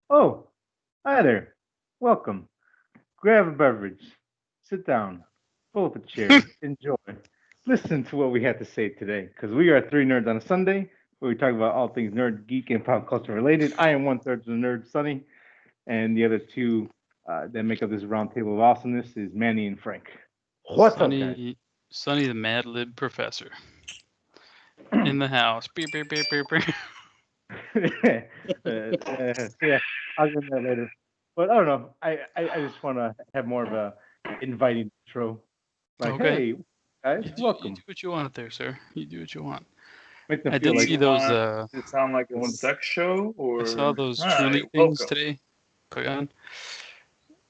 Oh, hi there. Welcome. Grab a beverage. Sit down. Pull up a chair. Enjoy. Listen to what we have to say today, because we are three nerds on a Sunday, where we talk about all things nerd, geek, and pop culture related. I am one third of the nerd, Sunny, and the other two that make up this round table of awesomeness is Manny and Frank. What's up, guys? Sonny the Mad Lib professor in the house. Beep, beep, beep, beep, beep. Yeah, I'll get into that later. But I don't know. I just want to have more of a inviting intro. Like, Okay, hey, guys, you welcome. do what you want there, sir. You do what you want. Make them I feel did like see You those. want it to sound like a one. sex show, I saw or those hi, Truly things welcome. today. Put on.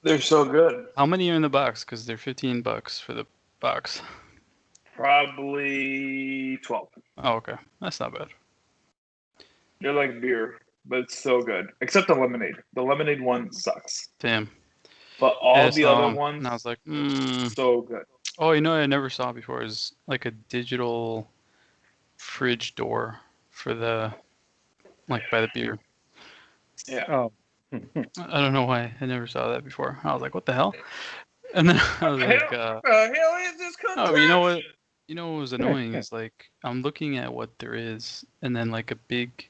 They're so good. How many are in the box? Because they're $15 for the box. Probably 12. Oh, okay, that's not bad. They're like beer, but it's so good. Except the lemonade. The lemonade one sucks. Damn. But Yeah, I all the saw other 'em, and I was ones, like, so good. Oh, you know what I never saw before is like a digital fridge door for the by the beer. Yeah. Oh, I don't know why I never saw that before. I was like, what the hell? And then I was like, What the hell is this oh, you know what? contraption? You know what was annoying is like I'm looking at what there is, and then like a big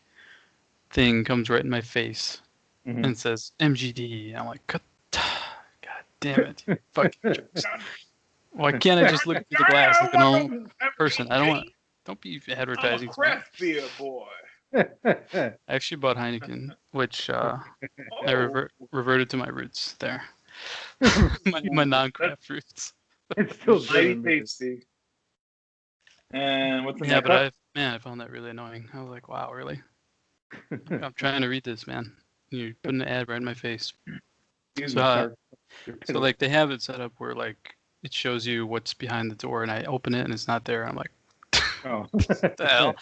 thing comes right in my face Mhm. and says MGD. I'm like, God damn it, you fucking jerks! God, Why can't I God, just look through the glass I like a want normal no person? I don't want. MGD. Don't be I'm a advertising to me. craft beer boy. I actually bought Heineken, which I Oh, reverted to my roots there, my ooh, that's non-craft roots. It's still good mighty in there. tasty. And what's in Yeah, that but cup? I found that really annoying. I was like, wow, really? I'm trying to read this, man. You're putting an ad right in my face. Excuse So, me, sir. You're so piddling. like they have it set up where like it shows you what's behind the door, and I open it and it's not there. I'm like, Oh. what the hell?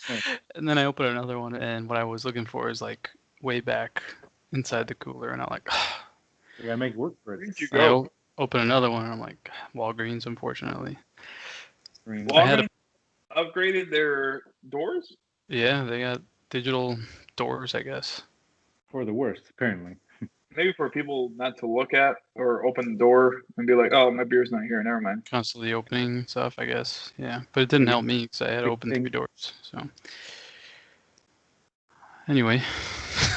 And then I open another one, and what I was looking for is like way back inside the cooler, and I'm like, You gotta make work for it. Where'd you and I go? open another one, and I'm like, Walgreens, unfortunately. Green. I had a Walgreens upgraded their doors? Yeah, they got digital doors, I guess. For the worst, apparently. Maybe for people not to look at or open the door and be like, oh, my beer's not here. Never mind. Constantly opening and stuff, I guess. Yeah, but it didn't Maybe help me because I had to big open thing. 3 doors. So anyway,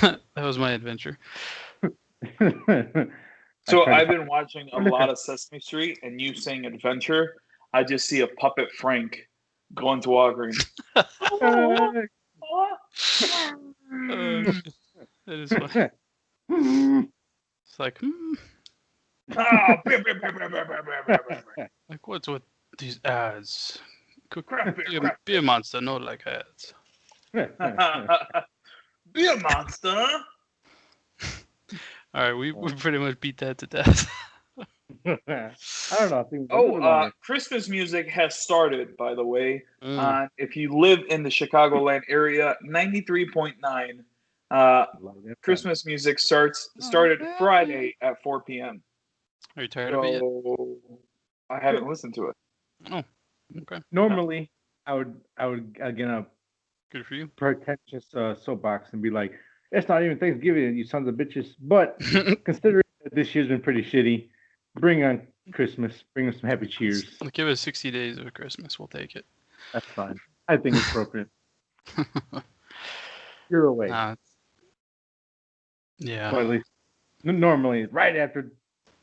that was my adventure. I So tried to I've find been watching a liquor. lot of Sesame Street, and you saying adventure, I just see a puppet Frank going to Walgreens. Oh shit, that is funny. It's like, Ah, beer, beer, beer, beer, beer, beer, beer, beer, beer. like what's with these ads? Cook Craft beer, be a, craft be a monster, not like ads. beer. Beer monster. All right, we pretty much beat that to death. I don't know. I think it was a little Oh, bit longer. Christmas music has started, by the way. Mm, If you live in the Chicagoland area, 93.9. Uh, Like that time. Christmas music oh, started happy. Friday at 4 p.m. Are you tired of it yet? So I haven't listened to it. Oh, okay. Normally, I would again a Good for you. pretentious soapbox and be like, "It's not even Thanksgiving, you sons of bitches." But considering that this year's been pretty shitty, bring on Christmas. Bring us some happy cheers. Give us 60 days of Christmas. We'll take it. That's fine. I think it's appropriate. You're away. uh, yeah, Well, at least normally right after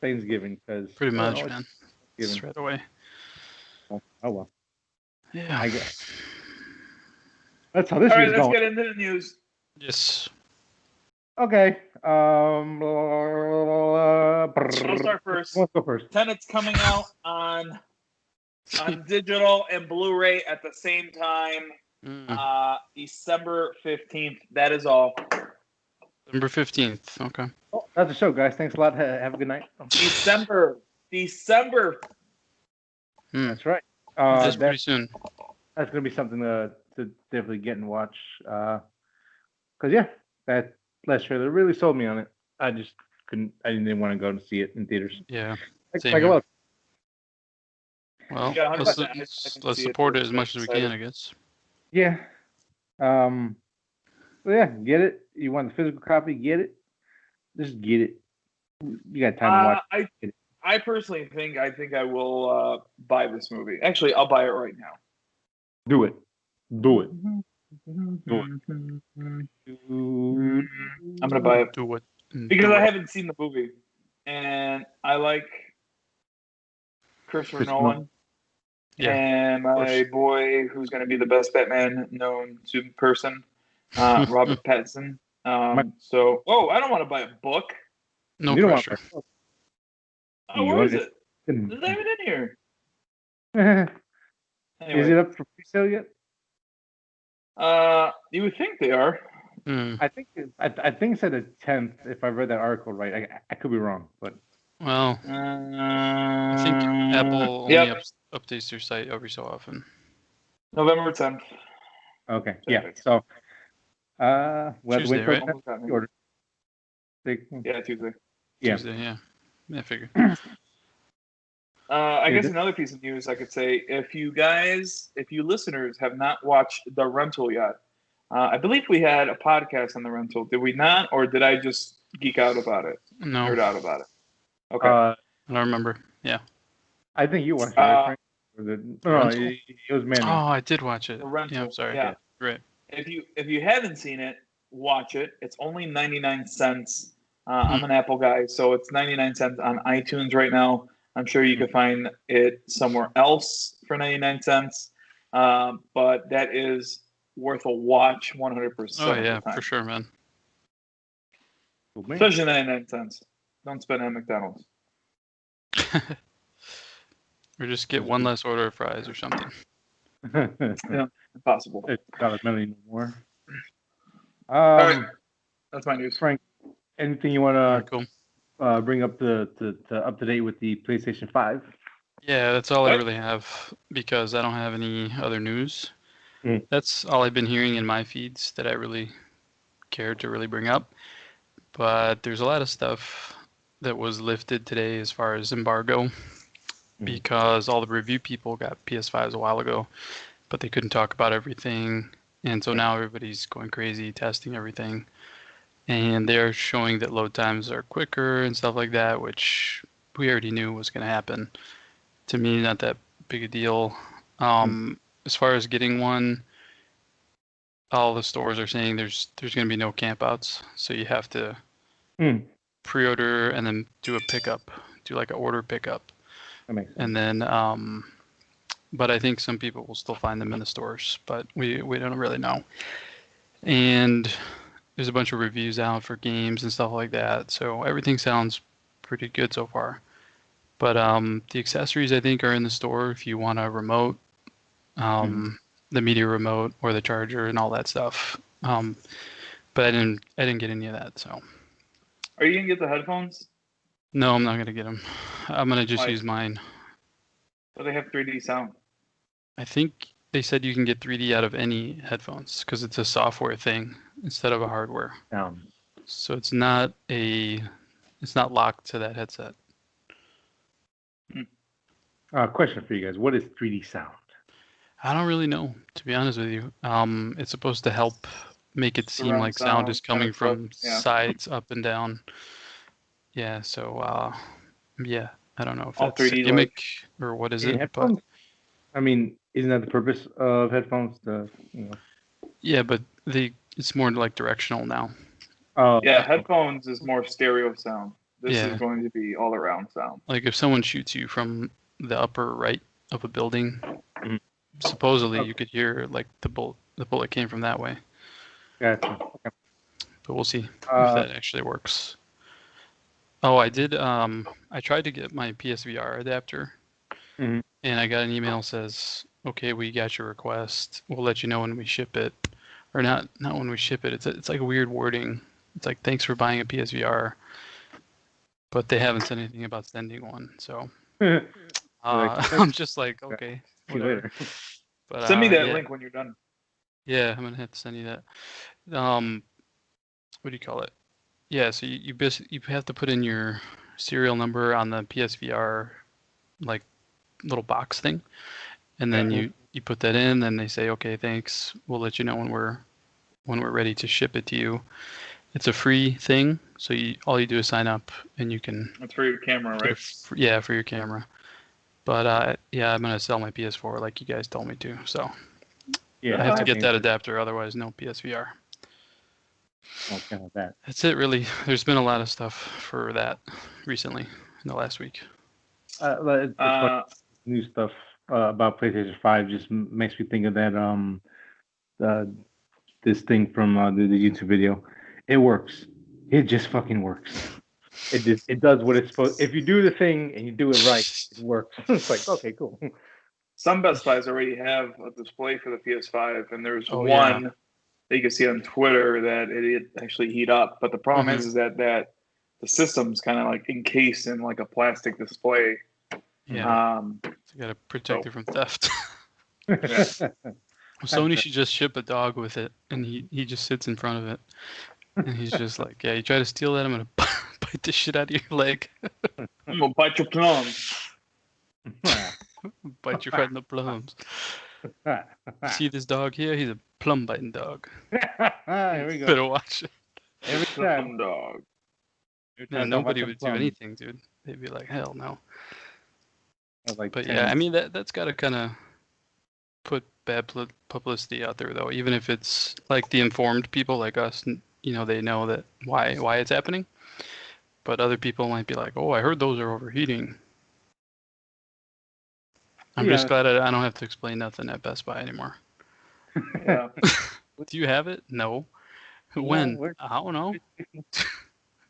Thanksgiving, because pretty I don't know, much, it's man. Thanksgiving. Straight away. Oh, oh well, Yeah. I guess that's how this All right, year's let's going. get into the news. Yes. Okay. I'll start first. Let's go first. Tenet's coming out on digital and Blu-ray at the same time. Mm, December 15th. That is all. December 15th. Okay. Oh, that's the show, guys. Thanks a lot. Have a good night. December. Mm, That's right. that's pretty That's soon. gonna be something to definitely get and watch. Cause yeah, that last trailer really sold me on it. I just couldn't. I didn't want to go and see it in theaters. Yeah. Same Like here. well, Well, Yeah, let's 100%. I let's, can let's see it support too. it as Very much as we can, excited. I guess. yeah. So yeah, get it. You want the physical copy? Get it. Just get it. You got time to watch it. I personally think I will buy this movie. Actually, I'll buy it right now. Do it. Do it. I'm gonna buy it Do it. because I haven't seen the movie, and I like Christopher Nolan. Yeah, and my boy, who's going to be the best Batman known to person, Robert Pattinson. I don't want to buy a book. No You pressure. Oh, where is it? There's not even in here. Anyway, is it up for pre-sale yet? You would think they are. I think it said the 10th. If I read that article right, I could be wrong, but well, I think Apple only updates their site every so often. November 10th. Okay, yeah. So, we'll Tuesday, have to wait right? for the order. Yeah, Tuesday. Yeah. Tuesday, yeah. I figured. I guess another piece of news I could say, if you listeners have not watched The Rental yet, I believe we had a podcast on The Rental. Did we not, or did I just geek out about it? No. Nerd out about it. Okay. I don't remember. Yeah. I think you watched it, right, Frank? No, it was Manny. Oh, I did watch it. The Rental. Yeah, I'm sorry. Yeah. Right. If you haven't seen it, watch it. It's only 99 cents. I'm an Apple guy, so it's 99 cents on iTunes right now. I'm sure you could find it somewhere else for 99 cents. But that is worth a watch 100%. Oh, yeah, of the time. for sure, man. Especially 99 cents. Don't spend it at McDonald's. Or just get one less order of fries or something. Yeah, impossible. It's not a million more. All right. That's my news. Frank, anything you want to Cool. bring up to up to date with the PlayStation 5? Yeah, that's all I really have because I don't have any other news. That's all I've been hearing in my feeds that I really cared to really bring up. But there's a lot of stuff that was lifted today as far as embargo because all the review people got PS5s a while ago, but they couldn't talk about everything. And so now everybody's going crazy testing everything. And they're showing that load times are quicker and stuff like that, which we already knew was going to happen. To me, not that big a deal. As far as getting one, all the stores are saying there's going to be no campouts, so you have to pre-order and then do a pickup, do like an order pickup. That makes sense. And then, but I think some people will still find them in the stores, but we don't really know. And there's a bunch of reviews out for games and stuff like that, so everything sounds pretty good so far. But the accessories I think are in the store if you want a remote, the media remote or the charger and all that stuff. But I didn't get any of that. So. Are you gonna get the headphones? No, I'm not gonna get them. I'm gonna just use mine. But they have 3D sound. I think they said you can get 3D out of any headphones because it's a software thing instead of a hardware. So it's not locked to that headset. Question for you guys: what is 3D sound? I don't really know, to be honest with you. It's supposed to help make it seem like sound is coming from sides up and down. Yeah, so yeah, I don't know if that's a gimmick or what is it, but I mean, isn't that the purpose of headphones? Yeah, but it's more like directional now. Oh, yeah, headphones is more stereo sound. This is going to be all around sound. Like if someone shoots you from the upper right of a building, supposedly you could hear like the bullet came from that way. Gotcha. Okay. But we'll see if that actually works. Oh, I did. I tried to get my PSVR adapter, and I got an email says, "Okay, we got your request. We'll let you know when we ship it, or not when we ship it." It's like a weird wording. It's like, "Thanks for buying a PSVR," but they haven't said anything about sending one. So I'm just like, okay, whatever. But send me that link when you're done. Yeah, I'm gonna have to send you that. What do you call it? Yeah, so you have to put in your serial number on the PSVR like little box thing, and then you put that in, and they say, okay, thanks, we'll let you know when we're ready to ship it to you. it's a free thing, so all you do is sign up, and you can. It's for your camera, right? For your camera. But I'm gonna sell my PS4 like you guys told me to. So Yeah, I have to get that adapter, otherwise no PSVR. Okay, with that. That's it, really. There's been a lot of stuff for that recently in the last week. It's like new stuff about PlayStation 5 just makes me think of that this thing from the YouTube video. It works. It just fucking works. It does what it's supposed. If you do the thing and you do it right, it works. It's like, okay, cool. Some Best Buys already have a display for the PS5, and there's one that you can see on Twitter that it actually heat up. But the problem is that the system's kind of like encased in like a plastic display. Yeah. So you gotta protect it from theft. Sony should just ship a dog with it, and he just sits in front of it, and he's just like, yeah, you try to steal that, I'm gonna bite the shit out of your leg. I'm gonna bite your plums. Bite you right in the plums. See this dog here? He's a plum biting dog. Here we go. Better watch it. Every time, dog. Man, nobody would do anything, dude. They'd be like, hell no. But yeah, I mean that's gotta kind of put bad publicity out there, though. Even if it's like the informed people like us, they know that why it's happening. But other people might be like, oh, I heard those are overheating. I'm just glad I don't have to explain nothing at Best Buy anymore. Yeah. Do you have it? No. When? I don't know.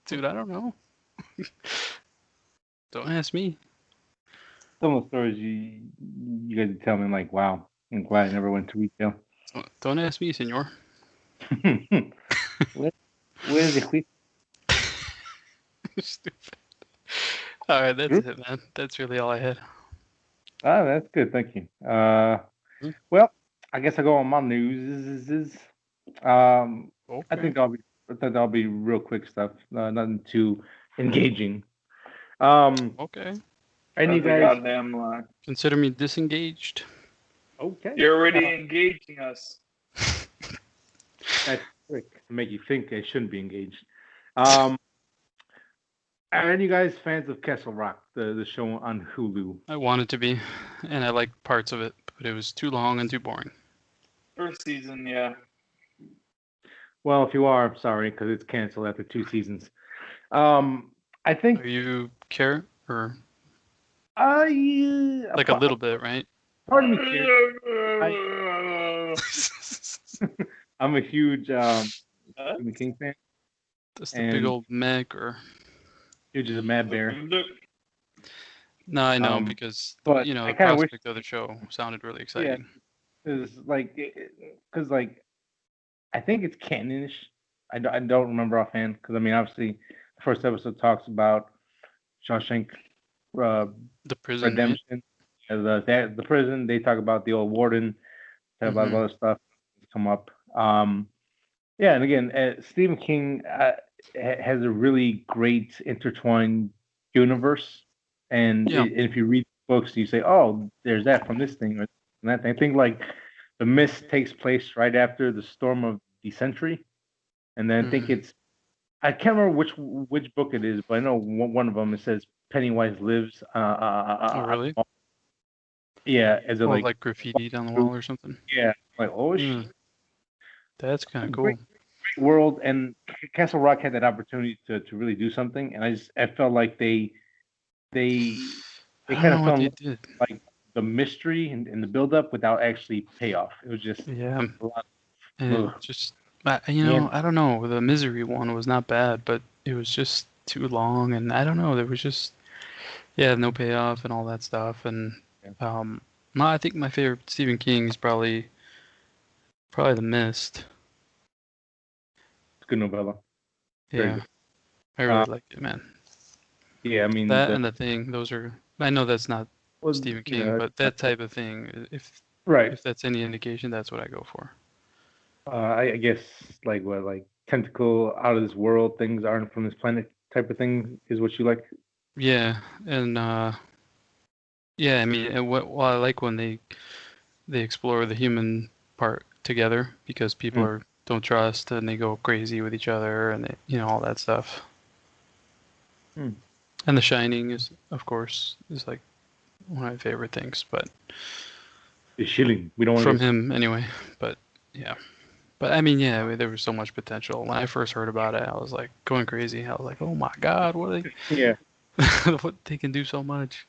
Dude, I don't know. Don't ask me. Some of the stories you guys tell me, I'm like, wow, I'm glad I never went to retail. Don't ask me, senor. Where is it? Stupid. All right, that's it, man. That's really all I had. Oh, that's good. Thank you. Well, I guess I go on my news. Okay. I think that'll be real quick stuff. Nothing too engaging. Okay. And you guys consider me disengaged. Okay. You're already engaging us. That's quick to make you think I shouldn't be engaged. Are any of you guys fans of Castle Rock, the show on Hulu? I wanted to be, and I liked parts of it, but it was too long and too boring. First season, yeah. Well, if you are, I'm sorry, because it's canceled after 2 seasons. I think. Are you care or? Yeah, like a little bit, right? Part of me cares. I'm a huge Stephen King fan. That's the big old Meg, or you're just a mad bear. No, I know because but the prospect of the show sounded really exciting. Yeah, because I think it's canonish. I don't remember offhand because I mean obviously the first episode talks about Shawshank, the prison redemption, the prison. They talk about the old warden, talk about other stuff come up. Yeah, and again, Stephen King has a really great intertwined universe, and if you read books, you say, "Oh, there's that from this thing or that thing." I think like The Mist takes place right after the Storm of the Century, and then I think I can't remember which book it is, but I know one of them it says Pennywise lives. Oh, really? Yeah, as a like graffiti on the wall or something. Yeah, like shit. That's kind of cool. Great world, and Castle Rock had that opportunity to really do something, and I felt like they kind of felt like the mystery and the build up without actually payoff. It was just a lot. I don't know. The Misery one was not bad, but it was just too long, and I don't know. There was just no payoff and all that stuff, and I think my favorite Stephen King is probably The Mist. Good novella. Yeah, I really like it, man. Yeah, I mean that and The Thing. Those are. I know that's not Stephen King, but that type of thing. If that's any indication, that's what I go for. I guess like tentacle out of this world things aren't from this planet type of thing is what you like. Yeah, and I mean, I like when they explore the human part together because people are don't trust, and they go crazy with each other, and they, all that stuff. And The Shining is, of course, is like one of my favorite things, but The shilling. We don't want from him anyway. But yeah, but I mean, there was so much potential. When I first heard about it, I was like going crazy. I was like, oh my god, what are they? Yeah. What they can do so much.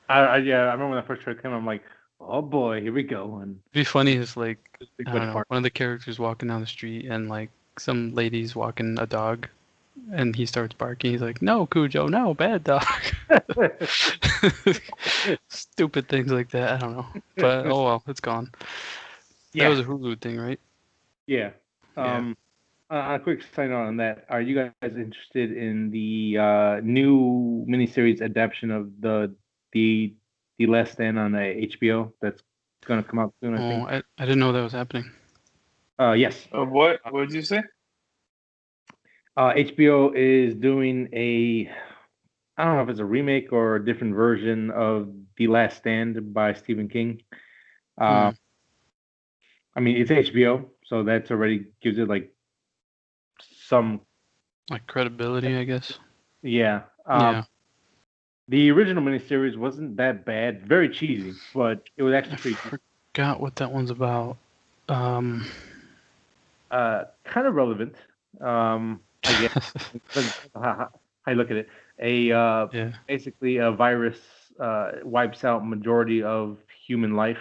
I remember when that first trailer came. I'm like, oh boy, here we go. And It'd be funny is like, big I wet don't know, fart. one of the characters walking down the street and like some lady's walking a dog, and he starts barking. He's like, "No, Cujo, no, bad dog." Stupid things like that. I don't know, but oh well, it's gone. That was a Hulu thing, right? Yeah. Yeah. A quick sign on that. Are you guys interested in the new miniseries adaptation of the Last Stand on HBO that's gonna come out soon? I think. I didn't know that was happening. Yes. Of what? What did you say? HBO is doing I don't know if it's a remake or a different version of The Last Stand by Stephen King. I mean, it's HBO, so that's already gives it like some Like credibility, I guess. yeah. Yeah. The original miniseries wasn't that bad, very cheesy, but it was actually pretty good. Forgot what that one's about. Kind of relevant, I guess. Depends on how you look at it. Basically a virus wipes out majority of human life,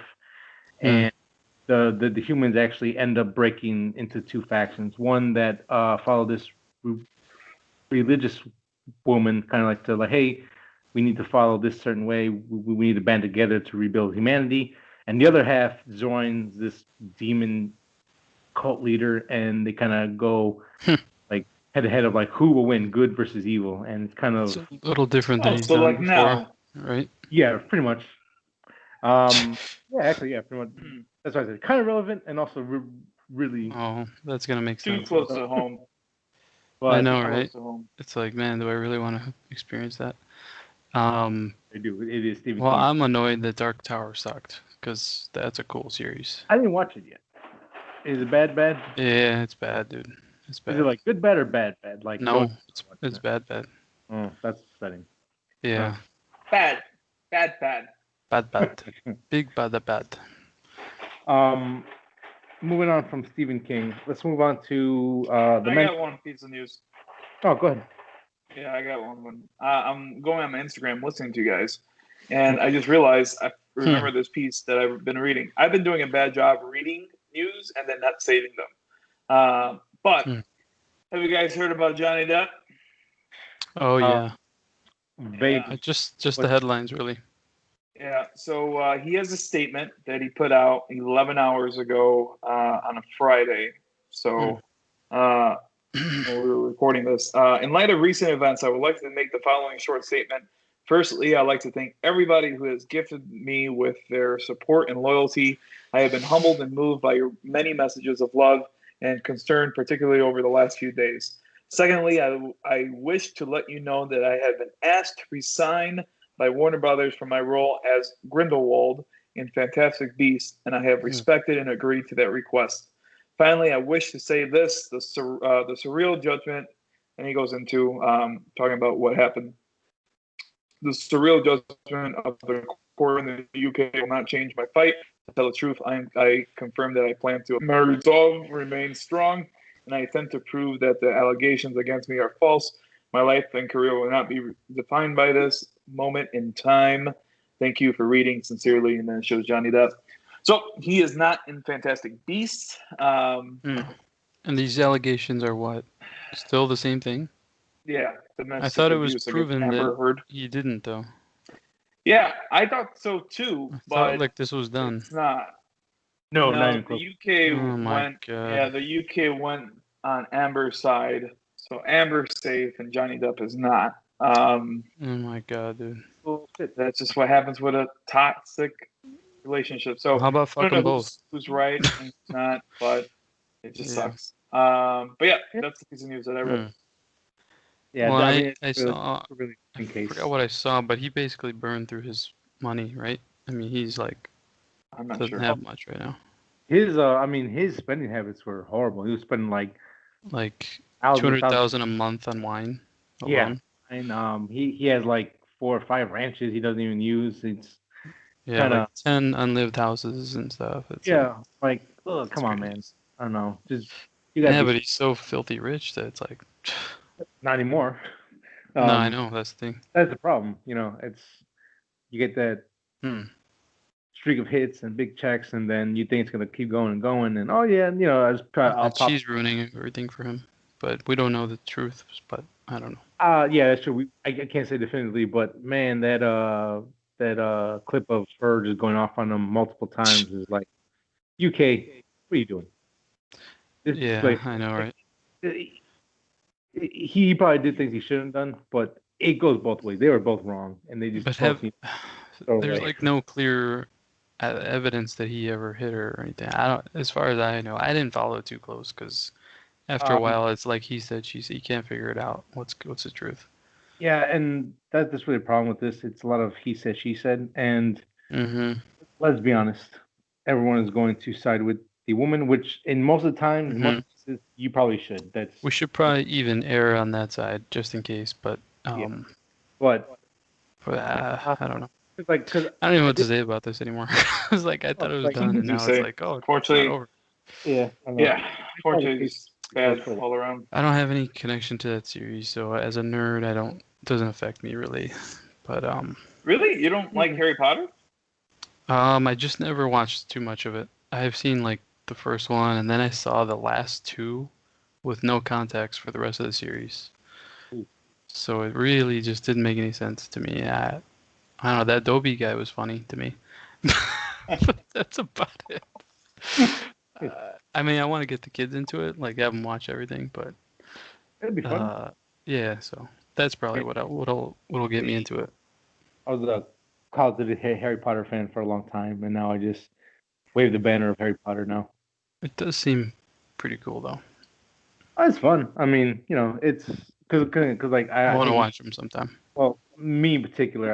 and the humans actually end up breaking into two factions. One that follow this religious woman, kind of like hey, we need to follow this certain way. We need to band together to rebuild humanity. And the other half joins this demon cult leader, and they kind of go like head to head of like who will win, good versus evil. And it's kind of It's a little different than he's so done like before, now. right? Yeah, pretty much. Yeah, pretty much. That's why I said kind of relevant and also really. Oh, that's gonna make Too sense. close to home. I But know, Close right? to home. It's like, man, do I really want to experience that? they do. It is Stephen Well, King. I'm annoyed that Dark Tower sucked because that's a cool series. I didn't watch it yet. Is it bad? Bad? Yeah, it's bad, dude. It's Is it bad. like good, bad, or bad, bad? Like No, don't. it's bad, bad. Oh, that's upsetting. Yeah, Bad. Bad. Bad. bad, bad. Big bad, bad. Moving on from Stephen King, let's move on to the. I got one piece of news. Oh, go ahead. Yeah, I got one. I'm going on my Instagram listening to you guys, and I just realized I remember this piece that I've been reading. I've been doing a bad job reading news and then not saving them. But have you guys heard about Johnny Depp? Oh yeah. Vague. Just the headlines, really. Yeah. So he has a statement that he put out 11 hours ago on a Friday. So. We're recording this. In light of recent events, I would like to make the following short statement. Firstly, I'd like to thank everybody who has gifted me with their support and loyalty. I have been humbled and moved by your many messages of love and concern, particularly over the last few days. Secondly, I wish to let you know that I have been asked to resign by Warner Brothers for my role as Grindelwald in Fantastic Beasts, and I have respected and agreed to that request. Finally, I wish to say this: the surreal judgment, and he goes into talking about what happened. The surreal judgment of the court in the UK will not change my fight. To tell the truth, I confirm that I plan to. My resolve remains strong, and I intend to prove that the allegations against me are false. My life and career will not be defined by this moment in time. Thank you for reading. Sincerely, and then it shows Johnny Depp. So he is not in Fantastic Beasts. And these allegations are what? Still the same thing? Yeah. I thought it was proven that he didn't, though. Yeah, I thought so too. I but thought like this was done. It's not. No, the UK went. God. Yeah, the UK went on Amber's side. So Amber's safe and Johnny Depp is not. Oh my God, dude. That's just what happens with a toxic relationship. So how about fucking both? Who's right and who's not, but it just sucks. But yeah, that's the piece of news that I read. Yeah, well, I mean, I saw. Really I forgot what I saw, but he basically burned through his money, right? I mean, he's like I'm not doesn't sure. have much right now. his spending habits were horrible. He was spending like two thousands, hundred thousands. thousand a month on wine Yeah, alone. and he has like 4 or 5 ranches he doesn't even use. It's Yeah, kind like of 10 unlived houses and stuff. It's like, oh, it's come on, crazy. man. I don't know. Just you gotta Yeah, be but he's so filthy rich that it's like, not anymore. no, I know that's the thing. That's the problem. It's you get that Hmm. streak of hits and big checks, and then you think it's gonna keep going and going, and oh yeah, I'll And pop. she's ruining everything for him, but we don't know the truth. But I don't know. Yeah, that's true. I can't say definitively, but man, that clip of her just going off on him multiple times is like, UK, what are you doing? This Yeah, like I know, right? he probably did things he shouldn't have done, but it goes both ways. They were both wrong, and they just But both need to throw there's away. like no clear evidence that he ever hit her or anything. I don't, as far as I know, I didn't follow it too close because after a Um, while, it's like he said, she said. You can't figure it out. What's the truth? yeah, and that's really a problem with this. It's a lot of he said, she said, and Mm-hmm. let's be honest, everyone is going to side with the woman, which in most of the time, in Mm-hmm. most cases, you probably should. We should probably even err on that side just in case, but Yeah, but I don't know. it's like because I don't even know what to say about this anymore. It's like I thought it was like done, Nothing and to now it's say. like, oh, it's not Fortunately, over. yeah, I know. yeah. Fortunately, it's bad all around. I don't have any connection to that series, so as a nerd, I don't. It doesn't affect me really. But Really, you don't like Harry Potter? I just never watched too much of it. I've seen like the first one, and then I saw the last two with no context for the rest of the series. Ooh. So it really just didn't make any sense to me. I don't know. That Dobie guy was funny to me. But that's about it. I mean, I want to get the kids into it, like have them watch everything, but It'd be fun. yeah. So that's probably what'll get me into it. I was a Call of Duty Harry Potter fan for a long time, and now I just wave the banner of Harry Potter now. It does seem pretty cool though. Oh, it's fun. I mean, it's because like I I want to think watch them sometime. well, me in particular,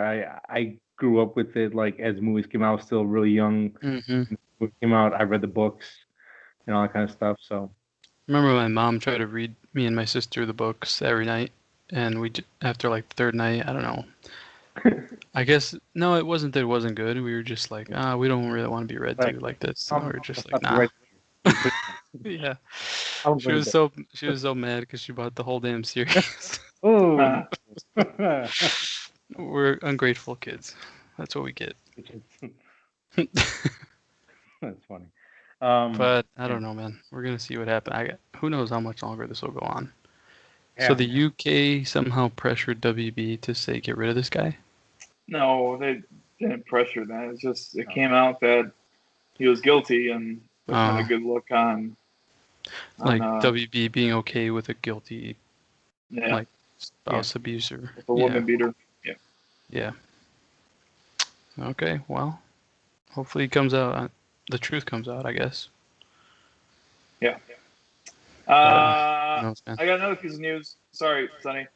I grew up with it. Like as movies came out, I was still really young. Hmm. When the movie came out, I read the books and all that kind of stuff. So Remember my mom tried to read me and my sister the books every night, and after like the third night, I don't know. I guess no, it wasn't that it wasn't good. We were just like, we don't really want to be read like, to like this. And we were I'll just like, stop you nah. right there. You put Yeah. I was She ready was to so mad because she bought the whole damn series. Oh, We're ungrateful kids. That's what we get. that's funny. But I Yeah, don't know, man. We're gonna see what happens. Who knows how much longer this will go on. So yeah. the UK somehow pressured WB to say get rid of this guy. No, they didn't pressure that. It's just it came out that he was guilty, and there's not a good look on Like on WB being okay with a guilty yeah, like spouse abuser. with a Yeah, woman beater. Yeah. yeah. Okay, well, hopefully it comes out. The truth comes out, I guess. Yeah. But who knows, man. I got another piece of news. Sorry, Sonny.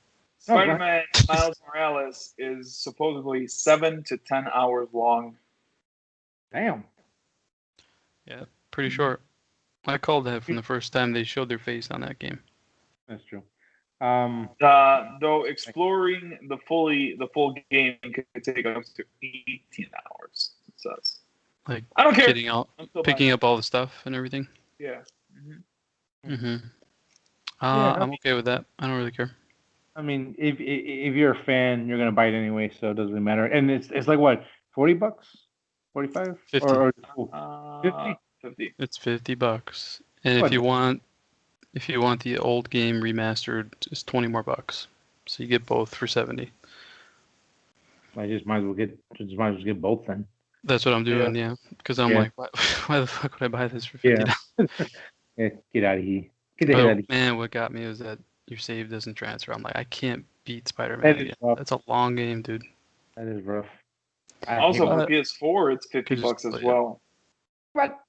No, go ahead. Spider-Man Miles Morales is supposedly 7 to 10 hours long. Damn. Yeah, pretty short. I called that from the first time they showed their face on that game. That's true. Though exploring the full game could take up to 18 hours. It says. Like I don't care. picking up all the stuff and everything. Yeah. Mm-hmm. Yeah, I'm okay with that. I don't really care. I mean, if you're a fan, you're gonna buy it anyway, so it doesn't really matter. And it's like what, $40, 45, 50. or 50. 50. It's $50. And What? if you want the old game remastered, it's 20 more bucks. So you get both for 70. I just might as well get both then. That's what I'm doing, yeah. Because I'm like, why the fuck would I buy this for $50? Yeah, get out of here. Get the hell out of here. Man, what got me was that your save doesn't transfer. I'm like, I can't beat Spider-Man again. That's a long game, dude. That is rough. Also for PS4, it's $50 as well. What?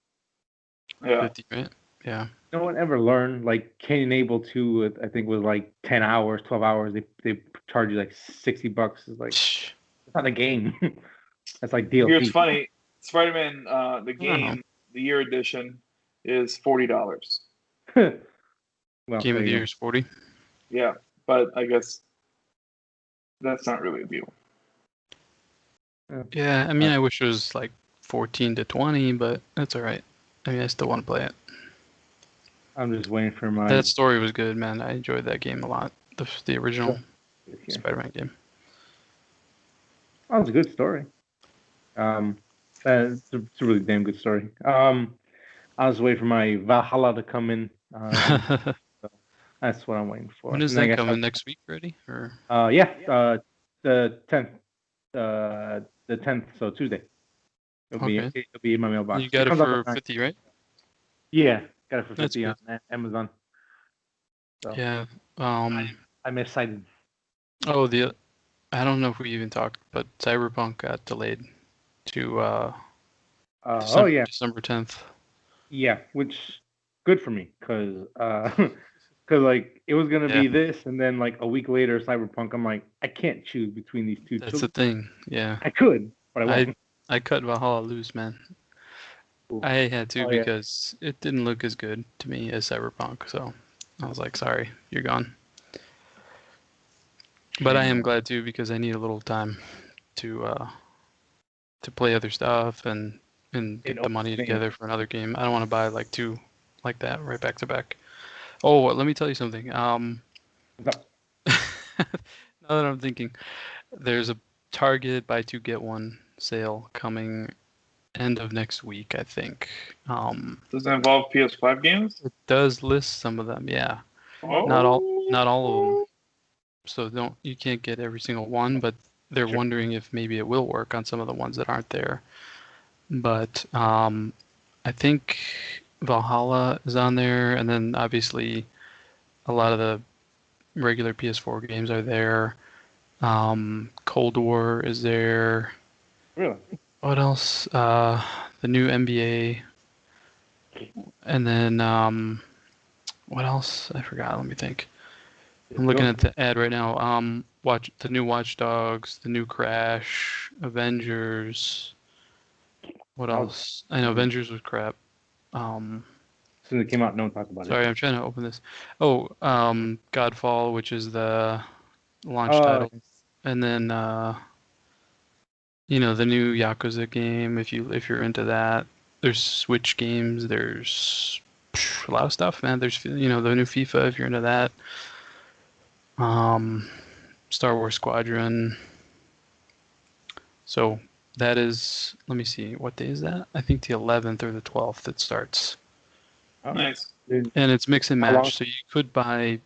Yeah. 50, right? Yeah. No one ever learned. Like Cain and Abel 2, I think was like 10 hours, 12 hours. They charge you like $60. It's like it's not a game. That's like DLC. Here's funny. Spider-Man, the game, the year edition is $40. Well, Game of the Year is 40. Yeah, but I guess that's not really a deal. Yeah, I mean, I wish it was like 14 to 20, but that's all right. I mean, I still want to play it. I'm just waiting for my. That story was good, man. I enjoyed that game a lot. The original Spider-Man game. Oh, it's a good story. It's a really damn good story. I was waiting for my Valhalla to come in. So that's what I'm waiting for. When is that coming? Next week, already? Or the 10th, the 10th, so Tuesday. It'll be in my mailbox. You got it for 50, right? Yeah, got it for 50 on Amazon. So, yeah. I'm excited. Oh, I don't know if we even talked, but Cyberpunk got delayed to December 10th. Yeah, which good for me because like it was gonna be this, and then like a week later Cyberpunk. I'm like, I can't choose between these two. That's the thing. Yeah. I could, but I won't. I cut Valhalla loose, man. Ooh. I had to because it didn't look as good to me as Cyberpunk, so I was like, sorry, you're gone. But I am glad too because I need a little time to play other stuff and get the money together for another game. I don't want to buy like two like that right back to back. Oh, let me tell you something. Now that I'm thinking, there's a Target buy two get one sale coming end of next week, I think. Does it involve PS5 games? It does list some of them, yeah. Oh. Not all of them. So you can't get every single one, but they're wondering if maybe it will work on some of the ones that aren't there. But I think Valhalla is on there, and then obviously a lot of the regular PS4 games are there. Cold War is there. Really? What else? The new NBA. And then what else? I forgot. Let me think. I'm looking at the ad right now. Watch the new Watch Dogs, the new Crash, Avengers. What else? I know Avengers was crap. As soon as it came out, no one talked about it. Sorry, I'm trying to open this. Oh, Godfall, which is the launch title, and then the new Yakuza game. If you're into that, there's Switch games. There's a lot of stuff, man. There's the new FIFA if you're into that. Star Wars Squadron. So that is. Let me see. What day is that? I think the 11th or the 12th it starts. Oh, nice. And it's mix and match, so you could buy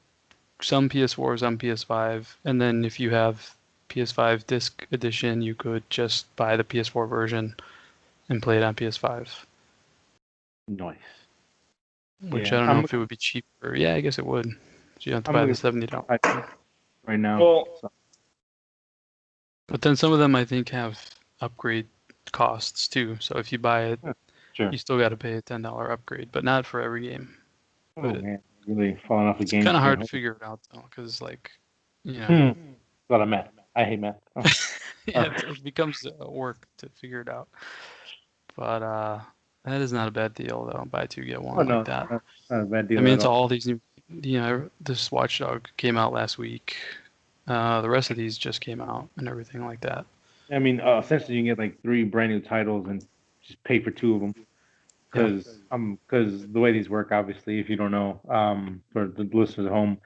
some PS4s on PS5, and then if you have PS5 disc edition, you could just buy the PS4 version and play it on PS5. Nice. Which I don't know if it would be cheaper. Yeah, I guess it would. So you have to buy the $70 right now. Well, but then some of them I think have upgrade costs too. So if you buy it, you still got to pay a $10 upgrade, but not for every game. Oh man, really falling off the game. It's kind of hard to figure it out though, because a lot of math. I hate math. Oh. Yeah, it becomes work to figure it out. But that is not a bad deal though. Buy two get one like that. Not a bad deal. I mean, it's all these new. This Watchdog came out last week. The rest of these just came out and everything like that. I mean, essentially you can get like 3 brand new titles and just pay for 2 of them. Because the way these work, obviously, if you don't know, for the listeners at home,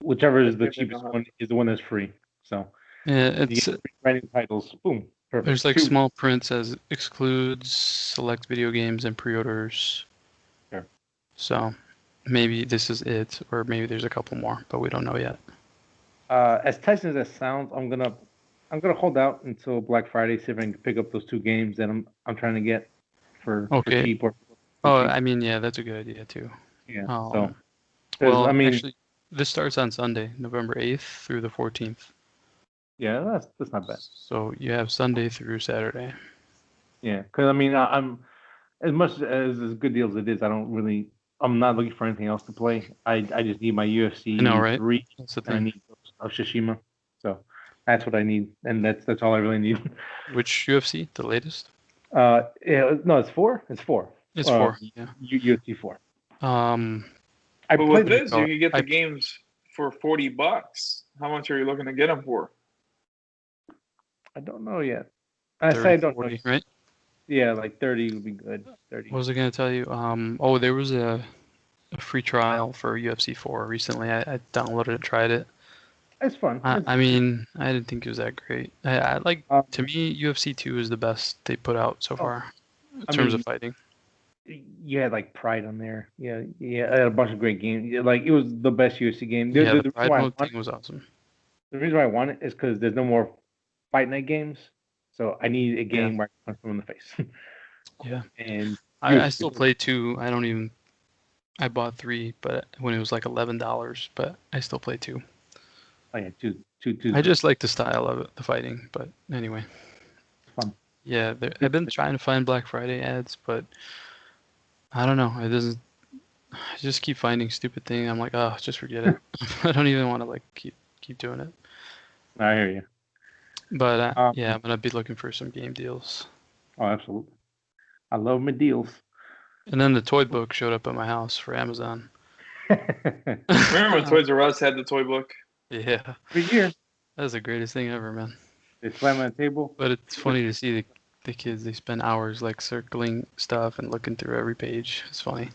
whichever is the cheapest one is the one that's free. So yeah, it's you get 3 brand new titles. Boom, perfect. There's like small print says excludes select video games and pre-orders. Sure. So maybe this is it, or maybe there's a couple more, but we don't know yet. As Tyson as that sounds, I'm gonna hold out until Black Friday, see if I can pick up those 2 games that I'm trying to get for cheap. I mean, yeah, that's a good idea too. Yeah. Actually, this starts on Sunday, November 8th through the 14th. Yeah, that's not bad. So you have Sunday through Saturday. Yeah, because I mean, I'm as much as good deal as it is. I'm not looking for anything else to play. I just need my UFC 3. That's the thing. And I need Tsushima. So that's what I need, and that's all I really need. Which UFC? The latest? No, it's 4. It's 4. It's 4. Yeah. UFC 4. I But with played. this, you can get the games for $40. How much are you looking to get them for? I don't know yet. I 30, say I don't 40, know. right? Yeah, like 30 would be good. 30. What was I gonna tell you? Oh, there was a free trial for UFC 4 recently. I downloaded it, tried it. It's fun. I mean, I didn't think it was that great. I like to me, UFC 2 is the best they put out so far in terms of fighting. You had like Pride on there. Yeah, I had a bunch of great games. Yeah, like it was the best UFC game. Yeah, the Pride mode thing was awesome. The reason why I want it is because there's no more Fight Night games, so I need a game where I can punch someone in the face. Yeah, and I still play 2. I bought 3, but when it was like $11, but I still play 2. Oh yeah, two. I just like the style of it, the fighting. But anyway, fun. Yeah, I've been trying to find Black Friday ads, but I don't know. It doesn't. I just keep finding stupid thing. I'm like, oh, just forget it. I don't even want to like keep doing it. I hear you. But yeah, I'm gonna be looking for some game deals. Oh, absolutely. I love my deals. And then the toy book showed up at my house for Amazon. Remember when Toys R Us had the toy book? Yeah. Every year. That was the greatest thing ever, man. They slam on the table. But it's funny to see the kids. They spend hours like circling stuff and looking through every page. It's funny.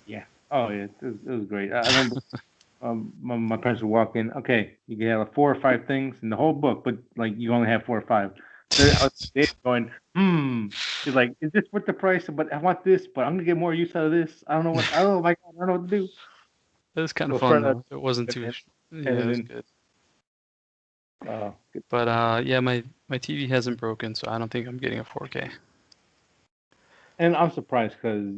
Yeah. Oh yeah, it was great. I remember my parents would walk in. Okay, you can have like 4 or 5 things in the whole book, but like you only have 4 or 5. They're going, She's like, is this worth the price? But I want this, but I'm gonna get more use out of this. I don't know what. Oh my god, I don't know what to do. It was kind of fun though. It wasn't too. Yeah, it was good. Good. But yeah, my TV hasn't broken, so I don't think I'm getting a 4K. And I'm surprised because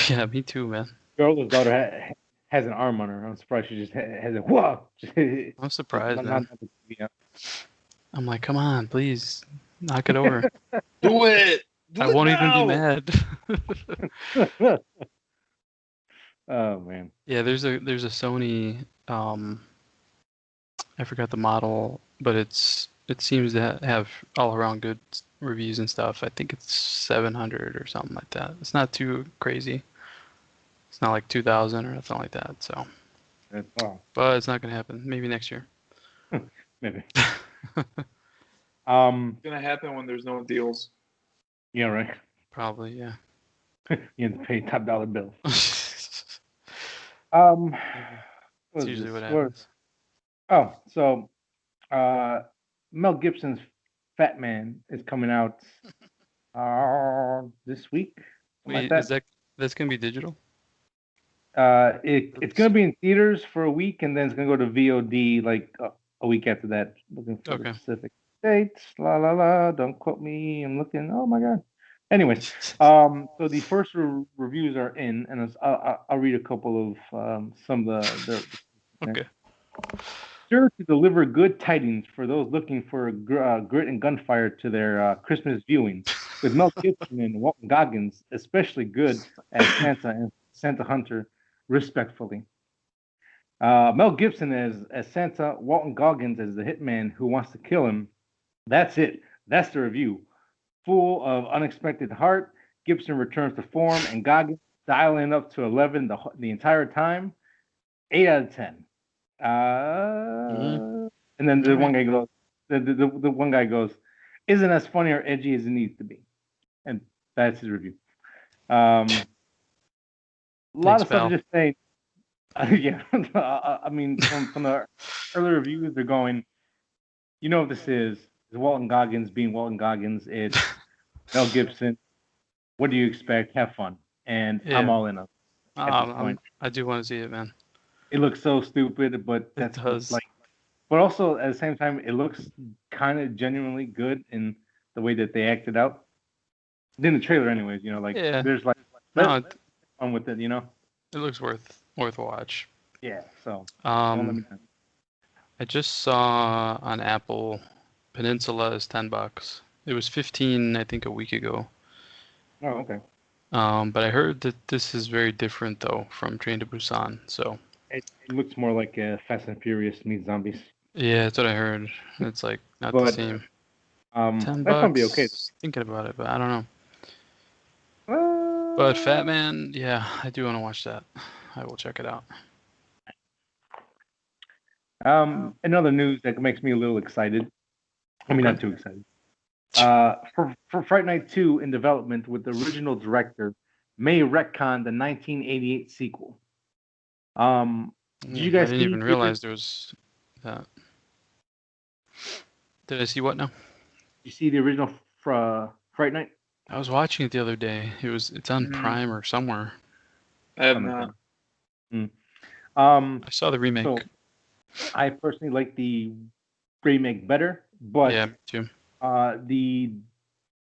yeah, me too, man. Your oldest daughter has an arm on her. I'm surprised she just has a whoa. I'm surprised, man. I'm like, come on, please, knock it over. Do it. I won't even be mad. Oh man. Yeah, there's a Sony. I forgot the model, but it seems to have all around good reviews and stuff. I think it's 700 or something like that. It's not too crazy. It's not like 2,000 or nothing like that. So. But it's not gonna happen. Maybe next year. Maybe. It's gonna happen when there's no deals. Yeah, right. Probably, yeah. You have to pay top dollar bills. That's usually what happens. Oh, so Mel Gibson's Fatman is coming out this week. Wait, that's gonna be digital? It's gonna be in theaters for a week, and then it's gonna go to VOD like a week after that. Looking for the specific dates. La la la. Don't quote me. I'm looking. Oh my god. Anyways, so the first reviews are in, and I'll read a couple of some of the okay. Sure to deliver good tidings for those looking for grit and gunfire to their Christmas viewing, with Mel Gibson and Walton Goggins especially good as Santa and Santa Hunter, respectfully. Mel Gibson as Santa, Walton Goggins as the hitman who wants to kill him. That's it. That's the review. Full of unexpected heart, Gibson returns to form, and Goggins dialing up to 11 the entire time. 8 out of 10. And then the one guy goes, the one guy goes, isn't as funny or edgy as it needs to be, and that's his review. A lot of stuff just saying, yeah. I mean, from the early reviews, they're going, you know what this is? It's Walton Goggins being Walton Goggins. It's Mel Gibson. What do you expect? Have fun, and I'm all in on it at this point. I do want to see it, man. It looks so stupid, but that's like. But also at the same time, it looks kind of genuinely good in the way that they acted out. In the trailer, anyways, there's like fun with it, It looks worth watch. Yeah. So. I just saw on Apple, Peninsula is $10. It was 15, I think, a week ago. Oh, okay. But I heard that this is very different though from Train to Busan. So. It looks more like Fast and Furious meets zombies. Yeah, that's what I heard. It's like not the same. $10. That's gonna be okay. Thinking about it, but I don't know. But Fatman, yeah, I do want to watch that. I will check it out. Another news that makes me a little excited. I mean, Okay. not too excited. For Fright Night 2 in development with the original director may retcon the 1988 sequel. Did you I guys didn't see even realize there was that. Did I see what now? you see the original Fright Night? I was watching it the other day. It's on Prime or somewhere. I have Something like not. that. I saw the remake. So I personally like the remake better, but Yeah, me too. the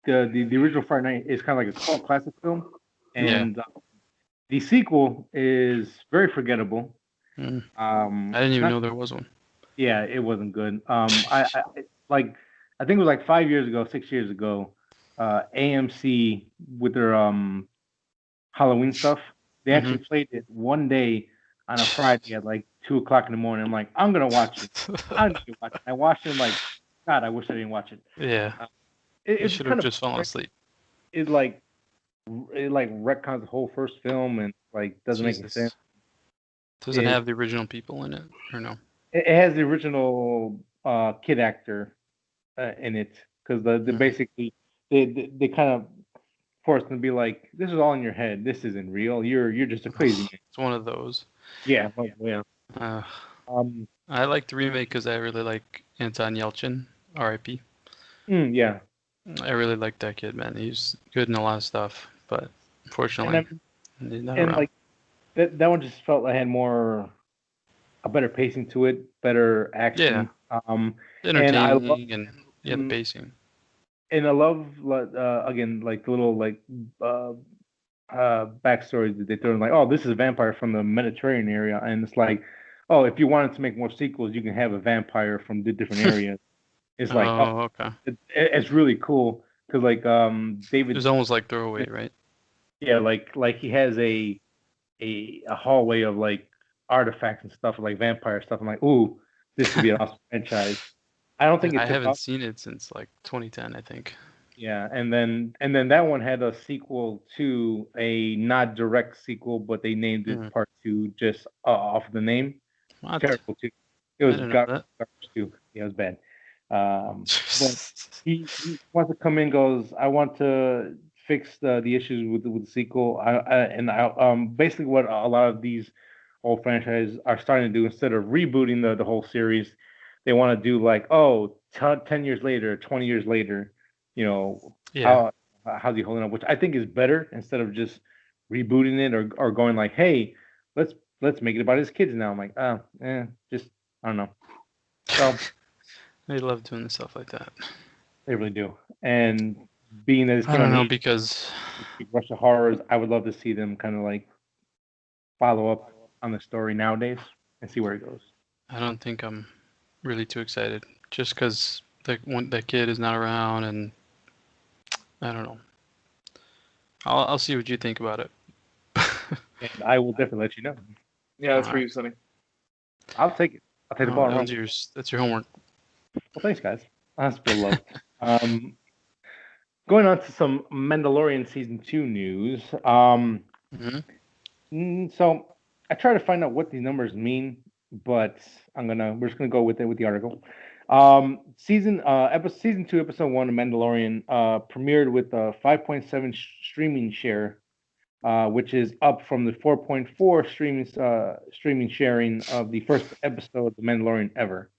the original Fright Night is kind of like a cult classic film, Yeah. and the sequel is very forgettable. I didn't even Not know there was one. Yeah, it wasn't good. Like I think it was like 5 years ago, 6 years ago. AMC with their Halloween stuff, they actually played it one day on a Friday at like 2 o'clock in the morning. I'm like, I'm gonna watch it. I need to watch it. I watched it. I'm like, God, I wish I didn't watch it. Yeah. Uh, You it's should have kind of just fallen asleep. it like it like retcons the whole first film and like doesn't make any sense. Jesus. Does it have the original people in it or no? It has the original kid actor in it because the basically they kind of forced them to be like, this is all in your head. This isn't real. You're just a crazy man. It's one of those. Yeah, yeah. I like the remake because I really like Anton Yelchin, R.I.P. Yeah. I really like that kid, man. He's good in a lot of stuff, but unfortunately, he's not around. Like that one just felt like had a better pacing to it, better action. And I love Entertaining and the pacing. and I love again like the little like backstory that they throw in, like, oh, this is a vampire from the Mediterranean area, and it's like, oh, if you wanted to make more sequels, you can have a vampire from the different areas. It's like, oh, okay. It's really cool because like David. It was almost like throwaway, right? Yeah, like he has a hallway of like artifacts and stuff, like vampire stuff. I'm like, ooh, this would be an awesome franchise. I don't think it I took haven't off. seen it since like 2010, I think. Yeah, and then that one had a sequel to a not direct sequel, but they named it Part Two just off the name. What? Terrible too. It was garbage too. Yeah, it was bad. But he wants to come in, goes, I want to fix the issues with the sequel. Basically what a lot of these old franchises are starting to do, instead of rebooting the whole series, they want to do like, oh, 10 years later, 20 years later, you know, how's he holding up, which I think is better, instead of just rebooting it or going like, hey, let's make it about his kids now. I'm like, just I don't know. So they love doing stuff like that. they really do. And being that it's I don't know because Russia horrors, I would love to see them kind of like follow up on the story nowadays and see where it goes. I don't think I'm really too excited, just because that kid is not around, and I don't know. I'll see what you think about it. And I will definitely let you know. Yeah, that's for you, Sonny. I'll take it. I'll take the ball and run. That's your homework. Well, thanks, guys. That's real love. Going on to some Mandalorian season 2 news. So I try to find out what these numbers mean, but we're just gonna go with it with the article. Season 2, episode 1 of Mandalorian premiered with a 5.7 streaming share, which is up from the 4.4 streaming sharing of the first episode of The Mandalorian ever.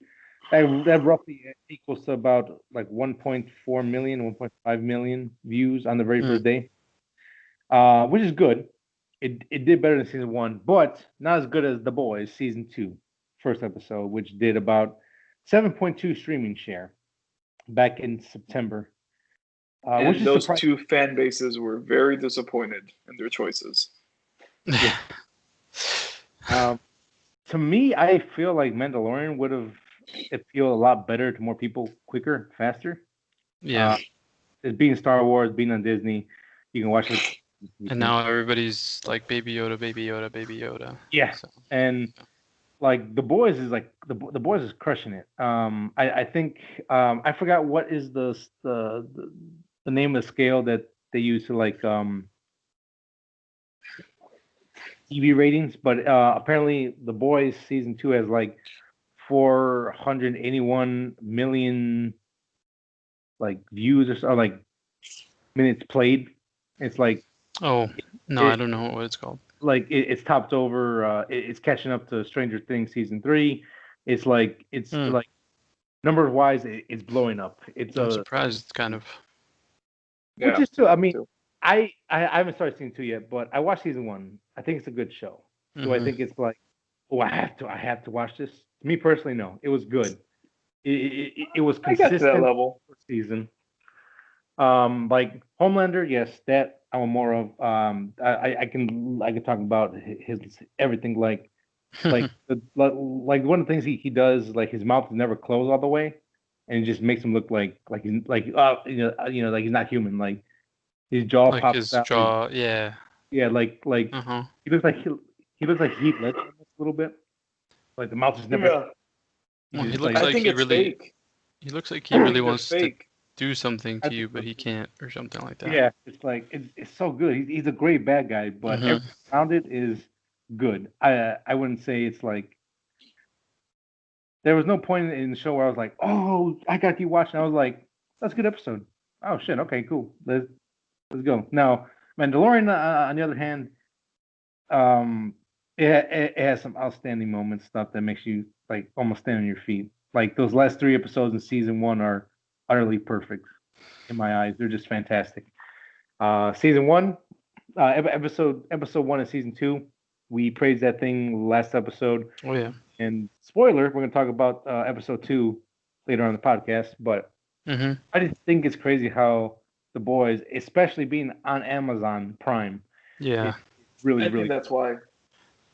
That roughly equals to about like 1.4 million, 1.5 million views on the very first day, which is good. It did better than season 1, but not as good as The Boys season 2 first episode, which did about 7.2 streaming share back in September. And those two fan bases were very disappointed in their choices. Yeah. To me, I feel like Mandalorian would have appealed a lot better to more people quicker, faster. Yeah. It being Star Wars, being on Disney, you can watch it. And now everybody's like Baby Yoda, Baby Yoda, Baby Yoda. Yeah. So. And like The Boys is like the Boys is crushing it. I think I forgot what is the name of the scale that they use to like TV ratings, but apparently The Boys season 2 has like 481 million like views or so, or like minutes played. It's like Oh no, I it don't know what it's called. like it's topped over. It's catching up to Stranger Things season 3. It's Hmm. like numbers wise, it's blowing up. It's I'm a surprised, kind of. which Yeah. is too. I mean, Too. I haven't started season 2 yet, but I watched season 1. I think it's a good show. Do I Hmm. think it's like, oh, I have to watch this? Me personally, no. It was good. It was I got to that consistent level. for season. Like Homelander, yes, that I'm more of. I can talk about his everything. Like one of the things he does, like his mouth is never closed all the way, and it just makes him look like he's like like he's not human. Like his jaw Like pops his out. jaw, yeah. Yeah, like Uh-huh. he looks like he looks like Heath Ledger almost a little bit. Like the mouth is never. Yeah. Well, he Just looks like I like think it's fake. he looks like he I really think they're wants to fake. do something I to think you, so but he too. can't, or something like that. Yeah, it's like it's so good. He's a great bad guy, but Hmm. everything around it is good. I wouldn't say it's like there was no point in the show where I was like, oh, I got to keep watching. I was like, that's a good episode. Oh shit, okay, cool. Let's go. Now, Mandalorian, on the other hand, um, it has some outstanding moments, stuff that makes you like almost stand on your feet. Like those last 3 episodes in season 1 are utterly perfect in my eyes. They're just fantastic. Season 1, episode 1 of season 2, we praised that thing last episode. Oh yeah. And spoiler, we're going to talk about episode 2 later on in the podcast. But Hmm. I just think it's crazy how The Boys, especially being on Amazon Prime, Yeah. it's really, I think really. that's why.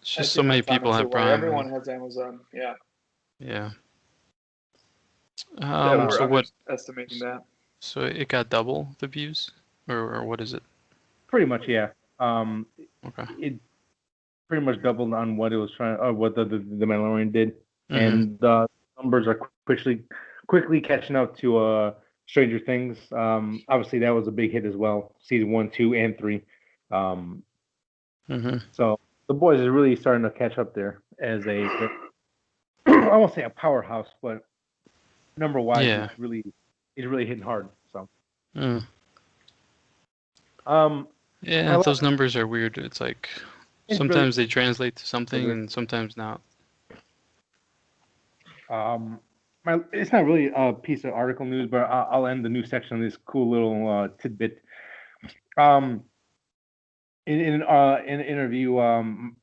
It's I just so think many that's people honestly have why Prime, and everyone has Amazon. Yeah. yeah. That Uh, we're So what? underestimating that. So it got double the views, or what is it? Pretty much, yeah. Okay. It pretty much doubled on what it was trying, or what the Mandalorian did, Hmm. and the numbers are quickly catching up to Stranger Things. Obviously that was a big hit as well, season 1, 2, and 3. Um, Hmm. so the boys is really starting to catch up there as I won't say a powerhouse, but number wise, Yeah. it's really hitting hard. So, Mm. um, my Yeah. last, Those numbers are weird. It's like it's really sometimes they translate to something, weird. and sometimes not. Um, it's not really a piece of article news, but I'll end the news section on this cool little tidbit. Um, in an interview,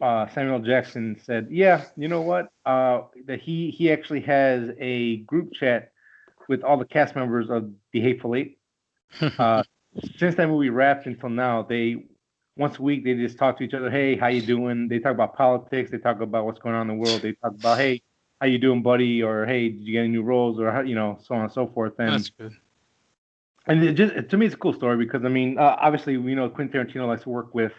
Samuel Jackson said, "Yeah, you know what? That he actually has a group chat with all the cast members of The Hateful Eight. Uh, since that movie wrapped until now, they once a week they just talk to each other. Hey, how you doing? They talk about politics. They talk about what's going on in the world. They talk about, hey, how you doing, buddy? Or hey, did you get any new roles? Or how, so on and so forth. That's good. And to me, it's a cool story because I mean, obviously, we know Quentin Tarantino likes to work with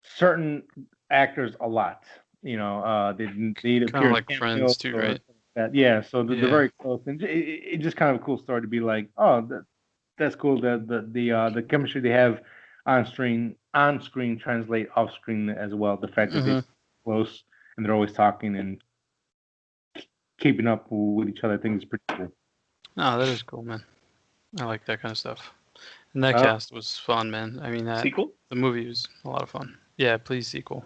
certain actors a lot. They Kind appear of in like Friends cameos too, or right? something like that. Yeah, so they're Yeah. very close, and it's just kind of a cool story to be like, oh, that's cool. The chemistry they have on screen translate off screen as well. The fact that they Hmm. close and they're always talking and keeping up with each other, I think is pretty cool. Oh, that is cool, man. I like that kind of stuff. And that Uh, cast was fun, man. I mean, Sequel? the movie was a lot of fun. Yeah, please sequel.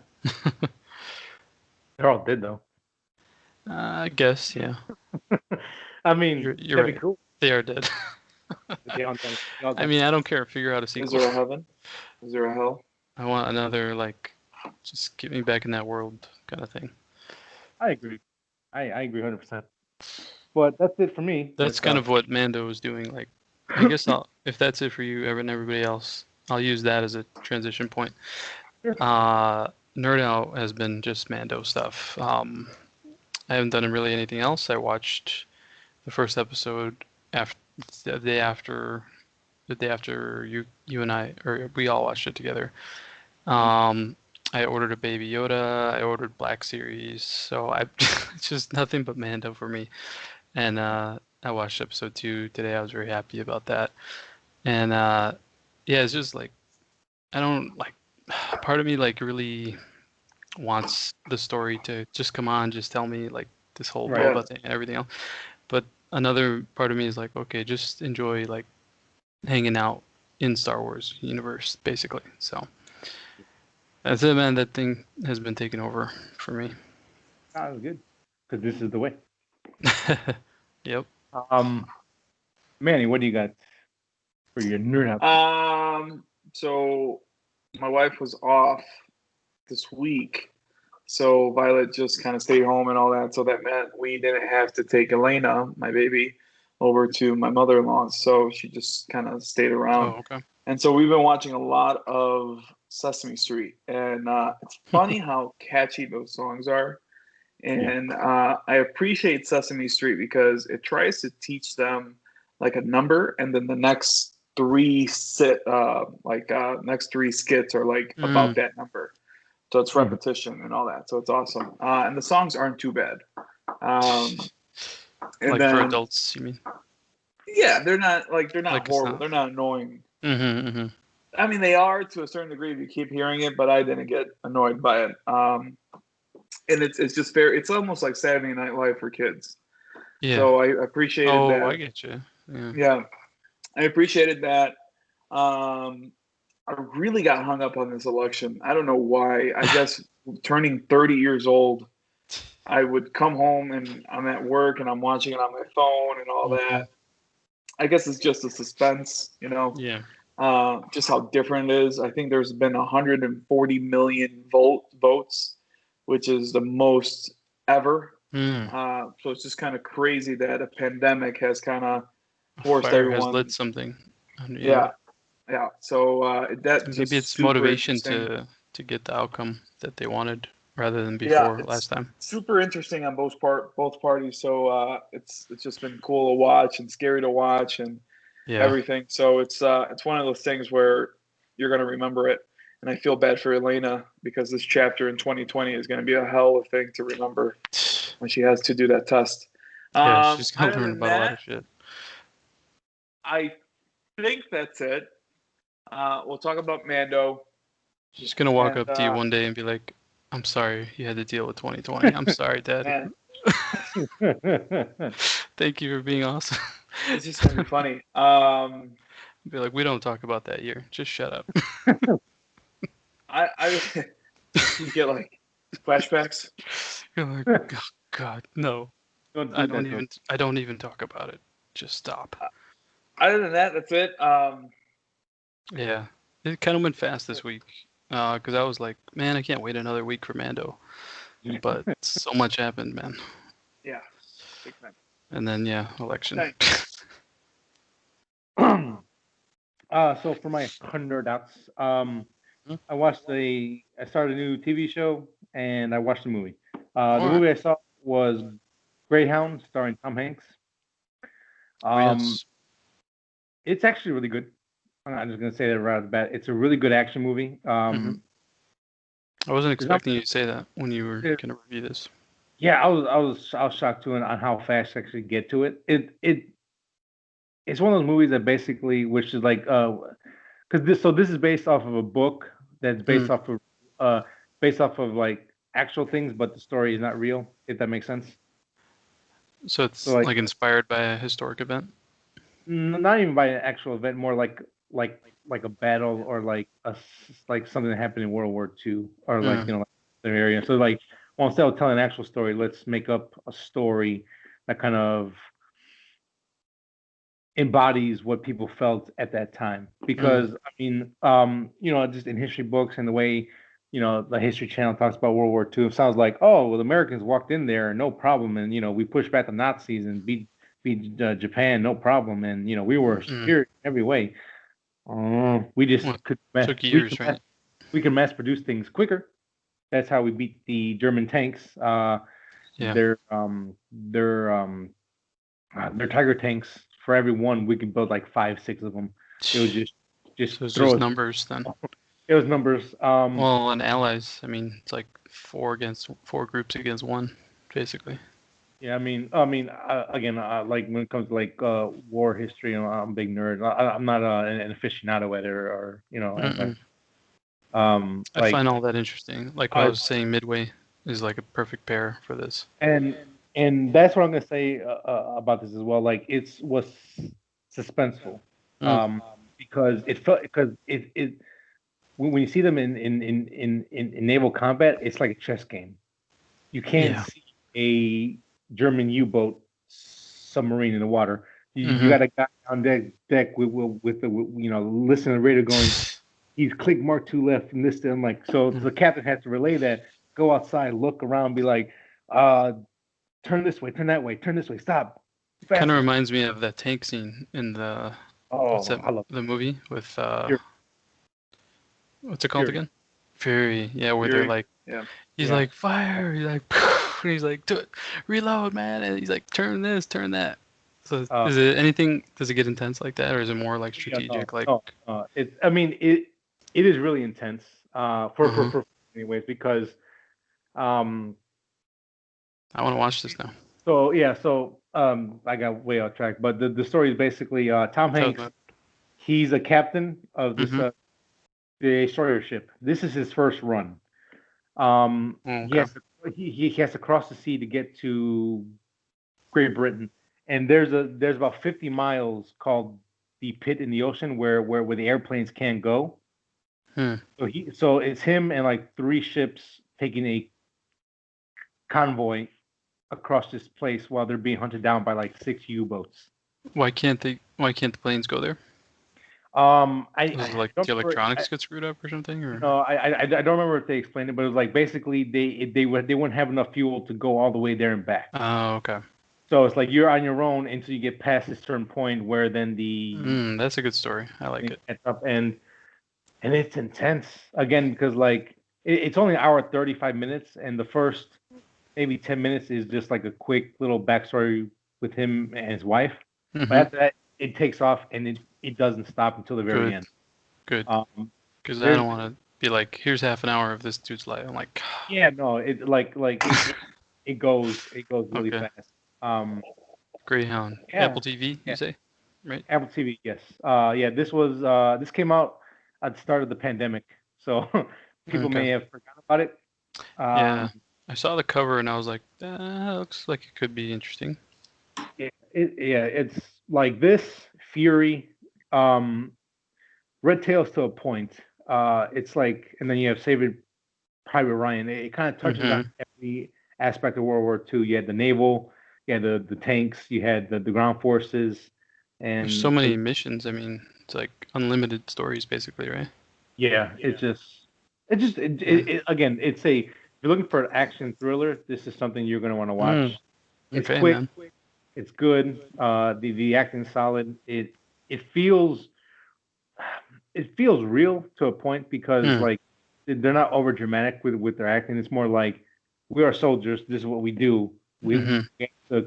they're all dead though. I guess, yeah. I mean, You're that'd be right. cool. They are dead. They all done. They all I done. mean, I don't care. Figure out a Is sequel. there a heaven? Is there a hell? I want another, like, just get me back in that world kind of thing. I agree. I agree 100%. But that's it for me. That's With kind of what Mando was doing. Like, I guess if that's it for you, and everybody else, I'll use that as a transition point. Sure. Nerd Out has been just Mando stuff. I haven't done really anything else. I watched the first episode after the day after you and I, or we all watched it together. I ordered a Baby Yoda. I ordered Black Series. So it's just nothing but Mando for me. And I watched episode 2 today. I was very happy about that. And yeah, it's just like I don't like. Part of me like really wants the story to just come on, just tell me like this whole Right. Boba thing and everything else. But another part of me is like, okay, just enjoy like hanging out in Star Wars universe, basically. So that's it, man. That thing has been taken over for me. That was good. Because this is the way. Yep. Manny, what do you got for your nerd out? So my wife was off this week, so Violet just kind of stayed home and all that. So that meant we didn't have to take Elena, my baby, over to my mother-in-law. So she just kind of stayed around. Oh, okay. And so we've been watching a lot of Sesame Street, and it's funny how catchy those songs are. And I appreciate Sesame Street because it tries to teach them like a number, and then the next next three skits are like about that number. So it's repetition and all that. So it's awesome. And the songs aren't too bad. And like then, for adults, you mean? Yeah, they're not like horrible. Not... They're not annoying. Mm-hmm. I mean, they are to a certain degree if you keep hearing it, but I didn't get annoyed by it. And it's just fair. It's almost like Saturday Night Live for kids. Yeah. So I appreciated that. Oh, I get you. Yeah, I appreciated that. I really got hung up on this election. I don't know why. I guess turning 30 years old, I would come home and I'm at work and I'm watching it on my phone and all that. I guess it's just a suspense, you know. Yeah. Just how different it is. I think there's been 140 million votes, which is the most ever. So it's just kind of crazy that a pandemic has kind of forced Fire everyone. has lit something. Yeah. So maybe it's motivation to get the outcome that they wanted rather than before last time. Super interesting on both parties. So it's just been cool to watch and scary to watch and everything. So it's one of those things where you're going to remember it. And I feel bad for Elena because this chapter in 2020 is going to be a hell of a thing to remember when she has to do that test. Yeah, she's going to learn about a lot of shit. I think that's it. We'll talk about Mando. She's going to walk up to you one day and be like, I'm sorry you had to deal with 2020. I'm sorry, Dad. Thank you for being awesome. It's just going to be funny. Be like, we don't talk about that year. Just shut up. I you get like flashbacks. You're like, oh, God, no. I don't even talk about it. Just stop. Other than that, that's it. Yeah, it kind of went fast this week because I was like, man, I can't wait another week for Mando. But so much happened, man. Yeah, big time. And then election. So for my nerd outs, I started a new TV show and I watched the movie. The movie I saw was Greyhound, starring Tom Hanks. Yes. It's actually really good. I'm just gonna say that right off the bat. It's a really good action movie. I wasn't expecting you to say that when you were gonna review this. Yeah, I was shocked too on how fast I actually get to it. It's one of those movies that basically, which is like, because this is based off of a book that's based off of like actual things, but the story is not real. If that makes sense. So it's like inspired by a historic event. Not even by an actual event, more like a battle or like something that happened in World War II or like the area. So like, well, instead of telling an actual story, let's make up a story that kind of embodies what people felt at that time. Because I mean, just in history books and the way the History Channel talks about World War II, it sounds like, oh, well, the Americans walked in there, no problem, and we pushed back the Nazis and beat Japan, no problem, and we were superior in every way. We just took years, right? We can mass produce things quicker. That's how we beat the German tanks. Their Tiger tanks. For every one, we can build like 5, 6 of them. It was just so it's just numbers then. It was numbers. Well, and allies. I mean, it's like 4 groups against 1, basically. Yeah, I mean, again, like when it comes to like war history, I'm a big nerd. I'm not an aficionado at it, or I Like, find all that interesting. Like what I was saying, Midway is like a perfect pair for this. and that's what I'm gonna say about this as well. Like, was suspenseful, Mm. because it when you see them in naval combat, it's like a chess game. You can't Yeah. see a German U-boat submarine in the water. You Mm-hmm. got a guy on deck with the listening to the radio going, he's click mark two left and this. I'm like, so the captain has to relay that. Go outside, look around, be like, turn this way, turn that way, turn this way, stop. Kind of Faster. reminds me of that tank scene in the what's Oh, that I love the movie with Fury. what's it called Fury. again? Fury. Yeah, where they're Fury. like, Yeah. he's like fire. He's like, and he's like, reload, man, and he's like, turn this, turn that. So is it anything? Does it get intense like that, or is it more like strategic? Like, It's. I mean, it is really intense. For anyways, because um. I want to watch this now. So yeah, I got way off track, but the story is basically Tom Hanks. He's a captain of this the destroyer ship. This is his first run. He has to cross the sea to get to Great Britain, and there's about 50 miles called the pit in the ocean where the airplanes can't go. So it's him and like 3 ships taking a convoy across this place while they're being hunted down by like 6 U-boats. Why can't the planes go there? I like the electronics get screwed up or something, or no, I don't remember if they explained it, but it was like basically they wouldn't have enough fuel to go all the way there and back. Oh, okay. So it's like you're on your own until you get past a certain point where then that's a good story. I like it. Up and it's intense again because like it's only an hour 35 minutes, and the first maybe 10 minutes is just like a quick little backstory with him and his wife. But after that, it takes off and it doesn't stop until the very end. Good. Because I don't want to be like, here's half an hour of this dude's life. I'm like, yeah, no, it it goes really fast. Greyhound, Apple TV, you say, right? Apple TV, yes. Yeah, this came out at the start of the pandemic, so people may have forgotten about it. Yeah, I saw the cover and I was like, looks like it could be interesting. It's like this Fury, Red Tails to a point. It's like, and then you have Saving Private Ryan. It kind of touches on every aspect of World War II. You had the naval, you had the tanks, you had the ground forces, and there's so many missions. I mean, it's like unlimited stories, basically, right? Yeah, again, it's if you're looking for an action thriller, this is something you're going to want to watch. It's quick, man. It's good. The acting's solid. It feels real to a point because like they're not over dramatic with their acting. It's more like we are soldiers. This is what we do. We have to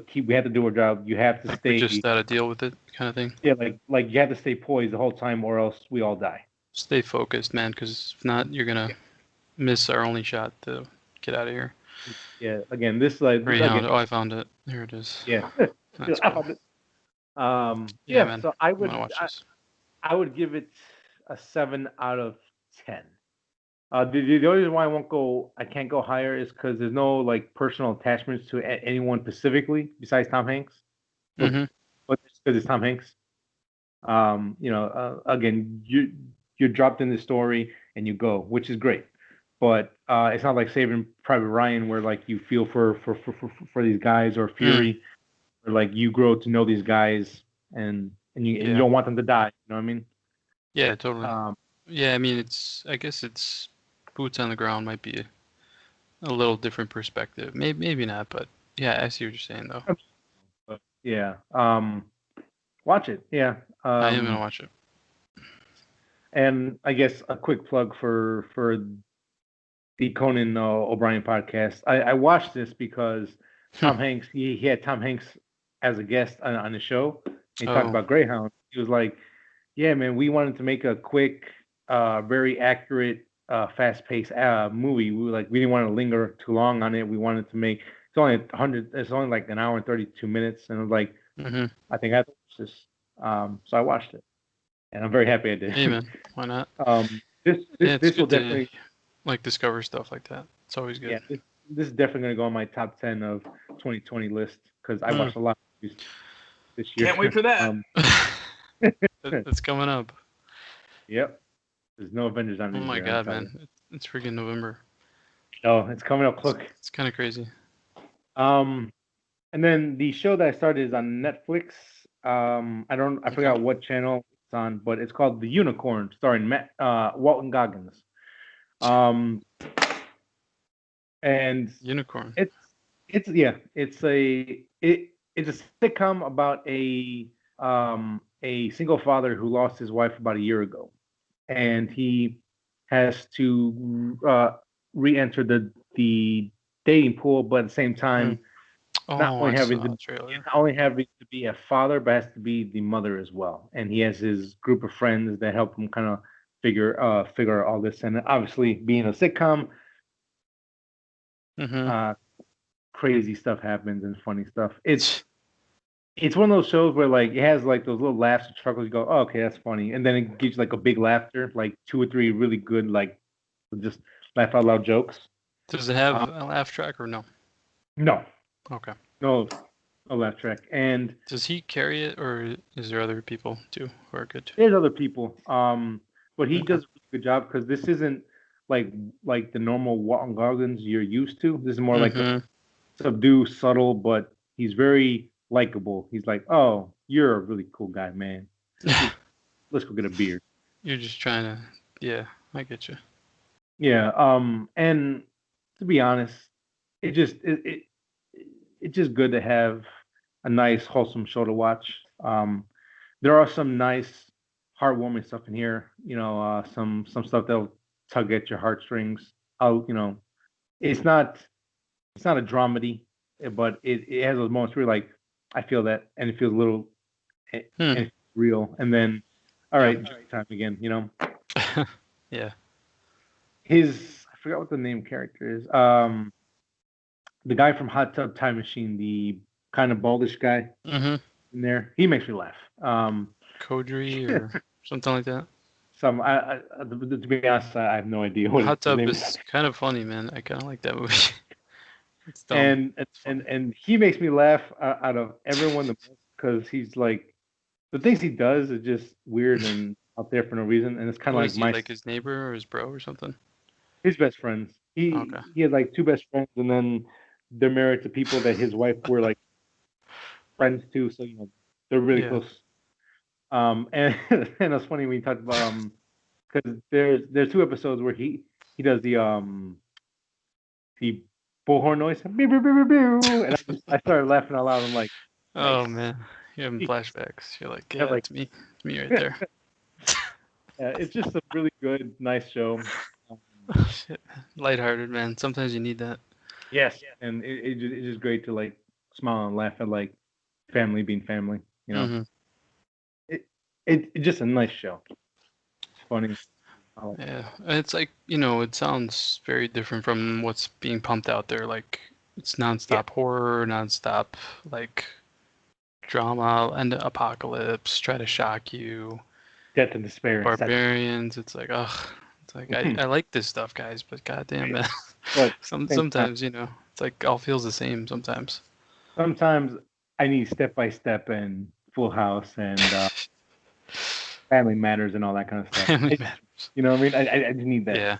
do our job. You have to stay. We just gotta deal with it, kind of thing. Yeah, like you have to stay poised the whole time, or else we all die. Stay focused, man, because if not, you're gonna miss our only shot to get out of here. Yeah, again, this like Greyhound. Oh, I found it. Here it is. Yeah, that's I cool. found it. Man. So I would I would give it a 7 out of 10. The only reason why I can't go higher is because there's no like personal attachments to anyone specifically besides Tom Hanks. But because it's Tom Hanks, again, you're dropped in the story and you go, which is great. But it's not like Saving Private Ryan where like you feel for these guys, or Fury, or like you grow to know these guys and you don't want them to die. You know what I mean? Yeah, totally. I mean, I guess it's boots on the ground might be a little different perspective. Maybe not, but yeah, I see what you're saying though. Yeah. Watch it. Yeah. I am gonna watch it. And I guess a quick plug for the Conan O'Brien podcast. I watched this because Tom Hanks. He had Tom Hanks as a guest on the show. He talked about Greyhound. He was like, "Yeah, man, we wanted to make a quick, very accurate, fast-paced movie. We didn't want to linger too long on it. We wanted to make it's only 100. It's only like an hour and 32 minutes, and I was like, I think I have to watch this. So I watched it, and I'm very happy I did. Hey, man, why not? It's This will good to definitely like discover stuff like that. It's always yeah good. this is definitely gonna go on my top 10 of 2020 list because I Mm. watched a lot of movies this year. Can't wait for that. It's coming up. Yep. There's no Avengers on Oh this my year. I'm god, telling you. man! It's freaking November. Oh, it's coming up quick. It's kind of crazy. Um, and then the show that I started is on Netflix. I Okay. forgot what channel it's on, but it's called The Unicorn, starring Walton Goggins. Um, and Unicorn. it's yeah, it's a sitcom about a single father who lost his wife about a year ago, and he has to re-enter the dating pool, but at the same Hmm. time not Oh, only I having saw to a trailer. not only having to be a father, but has to be the mother as well. And he has his group of friends that help him kind of figure all this. And obviously, being a sitcom, Mm-hmm. uh, crazy stuff happens and funny stuff. It's one of those shows where like it has like those little laughs and chuckles. You go, oh, okay, that's funny, and then it gives you like a big laughter, like two or three really good like just laugh out loud jokes. Does it have Uh, a laugh track or no? no, Okay. no, no laugh track. And Does he carry it, or is there other people too who are good? there's other people, but he Okay. does a really good job because this isn't like the normal Walton Goggins you're used to. This is more like a Mm-hmm. subdued, subtle, but he's very likable. He's like, oh, you're a really cool guy, man. Let's go get a beer. You're just trying to. Yeah, I get you. Yeah. And to be honest, it just it's just good to have a nice, wholesome show to watch. There are some nice, heartwarming stuff in here. Some stuff that'll tug at your heartstrings. It's not it's not a dramedy, but it has those moments where you're like, I feel that, and it feels a little Hmm. and it's real. And then, all Yep. right, joke time again. Yeah. I forgot what the name character is. The guy from Hot Tub Time Machine, the kind of baldish guy Mm-hmm. in there, he makes me laugh. Kodri or something like that. To be honest, I have no idea what his Hot Tub name is is. kind of funny, man. I kind of like that movie. It's dumb. And It's funny. he makes me laugh out of everyone the most because he's like the things he does is just weird and out there for no reason, and it's kind of What like is he like? His neighbor or his bro or something? his best friends. Okay. He had like two best friends, and then they're married to people that his wife were like friends to, so they're really Yeah. close. And and it's funny when you talked about because there's two episodes where he does the bullhorn noise, beep, beep, beep, beep, beep, and I started laughing out loud. I'm like, Oh nice. man, you're having flashbacks. You're like, Yeah, yeah, like it's me. It's me right there. it's just a really good, nice show. Um, Shit. Lighthearted, man. Sometimes you need that. yes, and it's just great to like smile and laugh at like family being family. Mm-hmm. It, it's just a nice show. It's funny. Yeah, it's like, it sounds very different from what's being pumped out there. Like, it's Yeah, nonstop horror, nonstop, like, drama, and apocalypse, try to shock you. death and despair and sadness. Barbarians, it's like, ugh. It's like, I like this stuff, guys, but goddamn, man. But same time, Sometimes, it's like all feels the same sometimes. sometimes I need Step by Step and Full House and Family Matters and all that kind of stuff. Family matters. You know what I mean? I just need that. Yeah,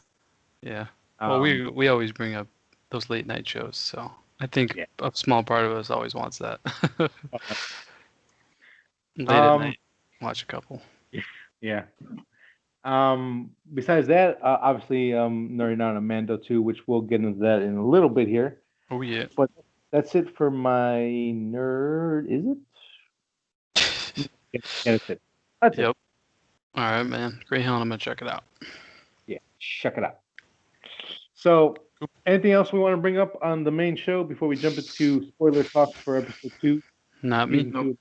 yeah. Well, Um, we always bring up those late night shows, so I think yeah. a small part of us always wants that. Uh, Late at Um, night, watch a couple. yeah. Besides that, obviously, nerding out on Mando 2, which we'll get into that in a little bit here. Oh yeah. But that's it for my nerd. Is it? Yeah, that's it. That's it. Yep. All right, man. Greyhound, I'm gonna check it out. Yeah, check it out. So, anything else we want to bring up on the main show before we jump into spoiler talk for episode 2, Not me. season 2?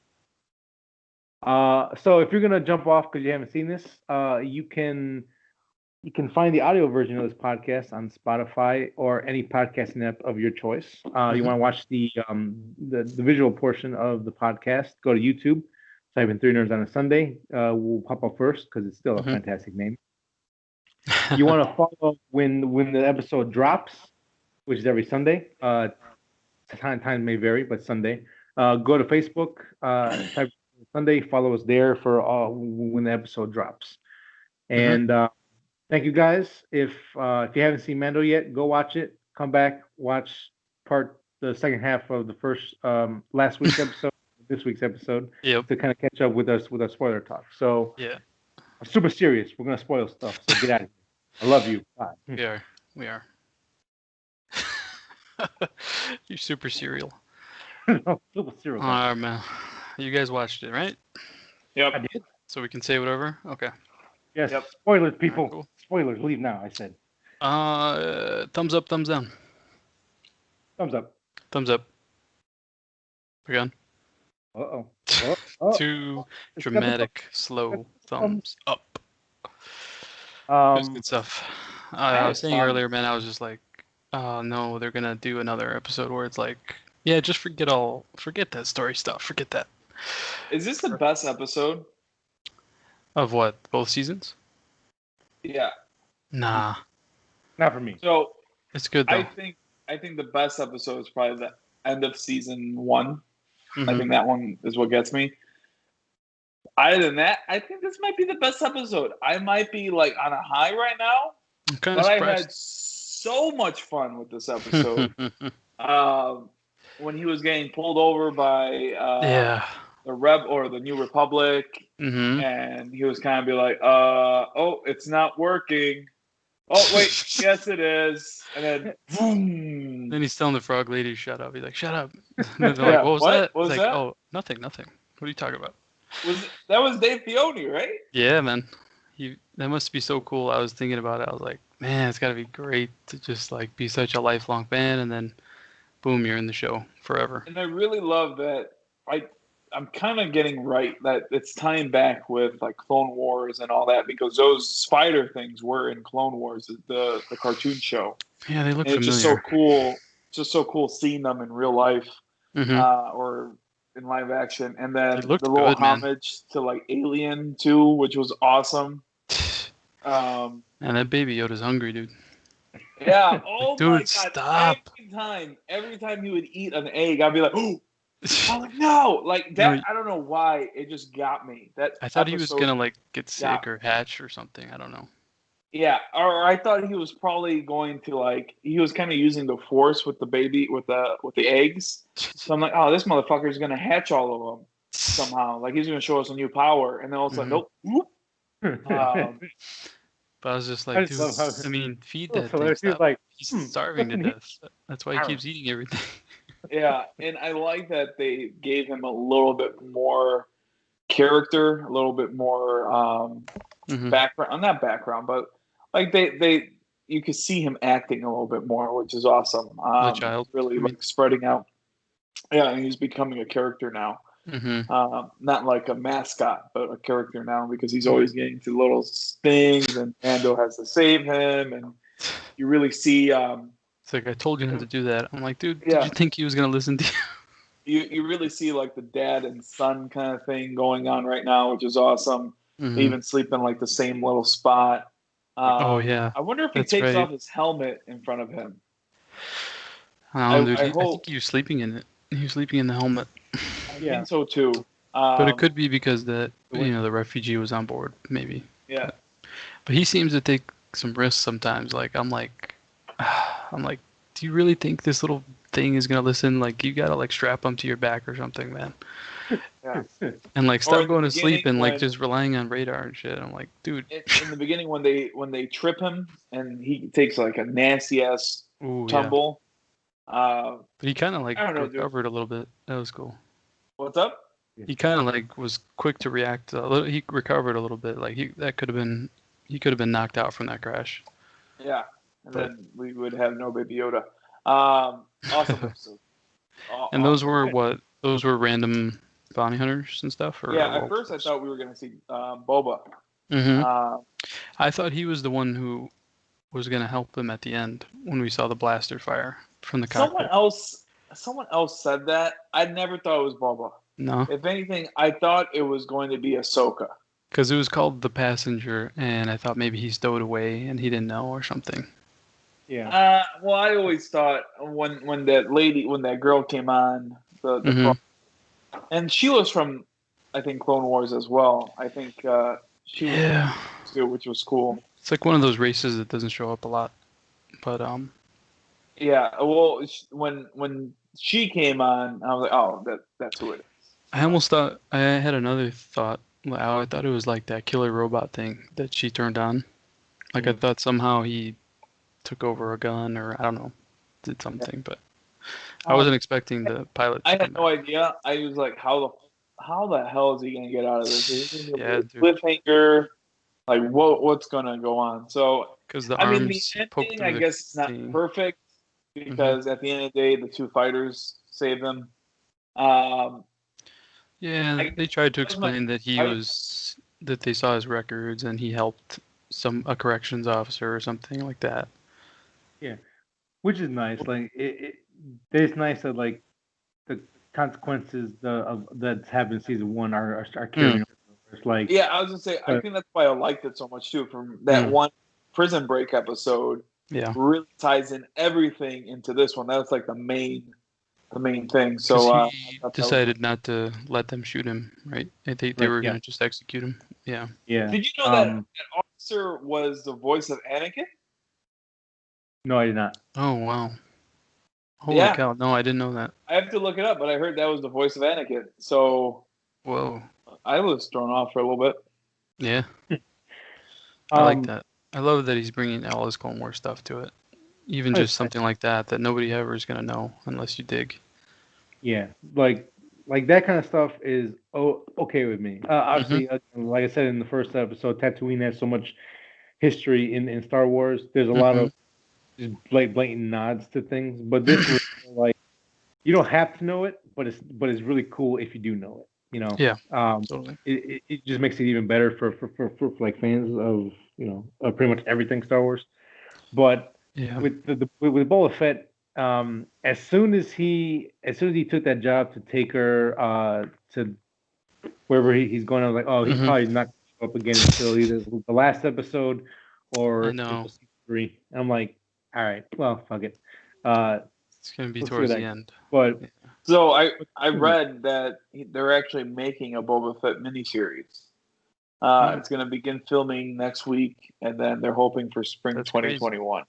So if you're gonna jump off because you haven't seen this, you can find the audio version of this podcast on Spotify or any podcasting app of your choice. You Mhm. want to watch the visual portion of the podcast? Go to YouTube. Type in Three Nerds on a Sunday. We'll pop up first because it's still a Mhm. fantastic name. you want to follow when the episode drops, which is every Sunday. Time may vary, but Sunday. Go to Facebook, type Sunday, follow us there for when the episode drops. And thank you guys. If you haven't seen Mando yet, go watch it. Come back, watch the second half of the first last week's episode, this week's episode, Yep. to kind of catch up with us with our spoiler talk. So Yeah. I'm super serious. We're gonna spoil stuff. So get out of here. I love you. Bye. We are. You're super serial. Super serious. All right, man. You guys watched it, right? Yep. I did. So we can say whatever? Okay. Yes. Yep. Spoilers, people. Cool. Spoilers. Leave now. I said. Thumbs up, thumbs down. Thumbs up. Thumbs up. Again. Uh-oh. Too dramatic, slow thumbs up. It was good stuff. I was saying earlier, man, I was just like, oh no, they're gonna do another episode where it's like, yeah, just forget that story stuff, forget that. Is this the best episode? Of what? Both seasons? Yeah. Nah. Not for me. So It's good though. I think the best episode is probably the end of season 1. Mhm. I think that one is what gets me. Other than that, I think this might be the best episode. I might be like on a high right now, I'm kind but of I surprised. had so much fun with this episode. When he was getting pulled over by Yeah. the New Republic, Mm-hmm. and he was kind of be like, oh, it's not working. Oh, wait, yes, it is. And then, boom. Then he's telling the frog lady, "Shut up." He's like, "Shut up." And then they're Yeah, like, "What was what? that?" What was He's like, that? "Oh, nothing. What are you talking about?" That was Dave Filoni, right? Yeah, man. That must be so cool. I was thinking about it. I was like, man, it's gotta be great to just like be such a lifelong fan, and then, boom, you're in the show forever. And I really love that. I'm kind of getting right that it's tying back with like Clone Wars and all that, because those spider things were in Clone Wars, the cartoon show. Yeah, they look And it's familiar. just so cool. It's just so cool seeing them in real life, Mhm. or in live action. And then It looked the little good, man. homage to like Alien too, which was awesome. And that baby Yoda's hungry, dude. Yeah. Oh Dude, my god! stop. Every time he would eat an egg, I'd be like, "Oh!" I'm like, no, like that. No, I don't know why it just got me. That I thought he was episode- gonna like get sick got or hatch or something. I don't know. Yeah, or I thought he was probably going to like he was kind of using the force with the baby with the eggs. So I'm like, oh, this motherfucker's gonna hatch all of them somehow. Like he's gonna show us a new power, and then all of a sudden, nope. Whoop. But I was just I like, just dude, love how- I mean, feed Oh, that so thing. there's Stop. like, He's starving to listen, death. That's why he keeps eating everything. Yeah, and I like that they gave him a little bit more character, a little bit more Mhm. background. Not background, but like they you could see him acting a little bit more, which is awesome. The child, really I mean. like spreading out. Yeah, and he's becoming a character now. Mhm. Not like a mascot, but a character now, because he's always getting to little things, and Mando has to save him, and you really see. It's like I told you not to do that. I'm like, dude, Yeah. did you think he was gonna listen to you? You really see like the dad and son kind of thing going on right now, which is awesome. Mhm. They even sleep in like the same little spot. Oh yeah. I wonder if he That's takes right. off his helmet in front of him. I don't know, dude. I I hope- think he was sleeping in it. He was sleeping in the helmet. I Yeah. think so too. But it could be because the refugee was on board, maybe. Yeah. But he seems to take some risks sometimes. Like I'm like, do you really think this little thing is gonna listen? Like you gotta like strap him to your back or something, man. Yeah. And like Or stop in going the to sleep and beginning like when- just relying on radar and shit. I'm like, dude. In the beginning, when they trip him and he takes like a nasty ass Ooh, yeah. tumble. But he kind of like I don't know, dude. recovered a little bit. That was cool. What's up? He kind of like was quick to react. He recovered a little bit. Like he could have been knocked out from that crash. Yeah. And But- then we would have no Baby Yoda. Awesome episode. And those were what? Those were random bounty hunters and stuff. Or Yeah, at first I thought we were going to see Boba. Mm-hmm. I thought he was the one who was going to help them at the end when we saw the blaster fire from the cockpit. Someone else said that. I never thought it was Boba. No. If anything, I thought it was going to be Ahsoka. Because it was called The Passenger, and I thought maybe he stowed away and he didn't know or something. Yeah. Well, I always thought when that girl came on Mhm. and she was from, I think, Clone Wars as well. I think she was Yeah. too, which was cool. It's like one of those races that doesn't show up a lot. But Yeah. Well, when she came on, I was like, oh, that's who it is. I almost thought I had another thought. I thought it was like that killer robot thing that she turned on. Like I thought somehow he took over a gun or I don't know, did something, but I wasn't expecting the pilot I to had come no back. idea. I was like, how the hell is he gonna get out of this? Is he gonna be Yeah, a dude. cliffhanger? Like what's gonna go on? So Because the I mean, the arms poked ending, I through the guess, it's not thing. perfect Hmm. because at the end of the day, the two fighters save them. Um, Yeah, I they tried to that was my explain that fight. that they saw his records and he helped a corrections officer or something like that. Yeah. Which is nice. Like it's nice that like the consequences of that's happened in season one are Mm, carrying over. It's like, Yeah, I was gonna say, I but think that's why I liked it so much too. From that mm, one Prison Break episode, yeah, really ties in everything into this one. That's like the main thing. because So I he thought that was really. decided not to let them shoot him, right? They right, were yeah, gonna just execute him. Yeah. yeah. Did you know that that officer was the voice of Anakin? No, I did not. Oh wow. Holy Yeah, cow! No, I didn't know that. I have to look it up, but I heard that was the voice of Anakin. So Whoa. I was thrown off for a little bit. Yeah, I like Um, that. I love that he's bringing all his Clone Wars stuff to it. Even just I something like that that nobody ever is gonna know unless you dig. yeah, like that kind of stuff is okay with me. Hmm. Obviously, like I said in the first episode, Tatooine has so much history in Star Wars. There's a lot Hmm. of just blatant nods to things, but this was like you don't have to know it, but it's really cool if you do know it. Yeah, Um, totally. it just makes it even better for like fans of pretty much everything Star Wars. But Yeah. with Boba Fett, as soon as he took that job to take her to wherever he's going, I was like, oh, he's Hmm. probably not going to show up again until either the last episode I or know. until season three. And I'm like, all right, well, fuck it. Uh, It's gonna be let's see what towards that the goes. end. But Yeah. So but I read that they're actually making a Boba Fett miniseries. mm, It's going to begin filming next week, and then they're hoping for spring That's crazy. 2021.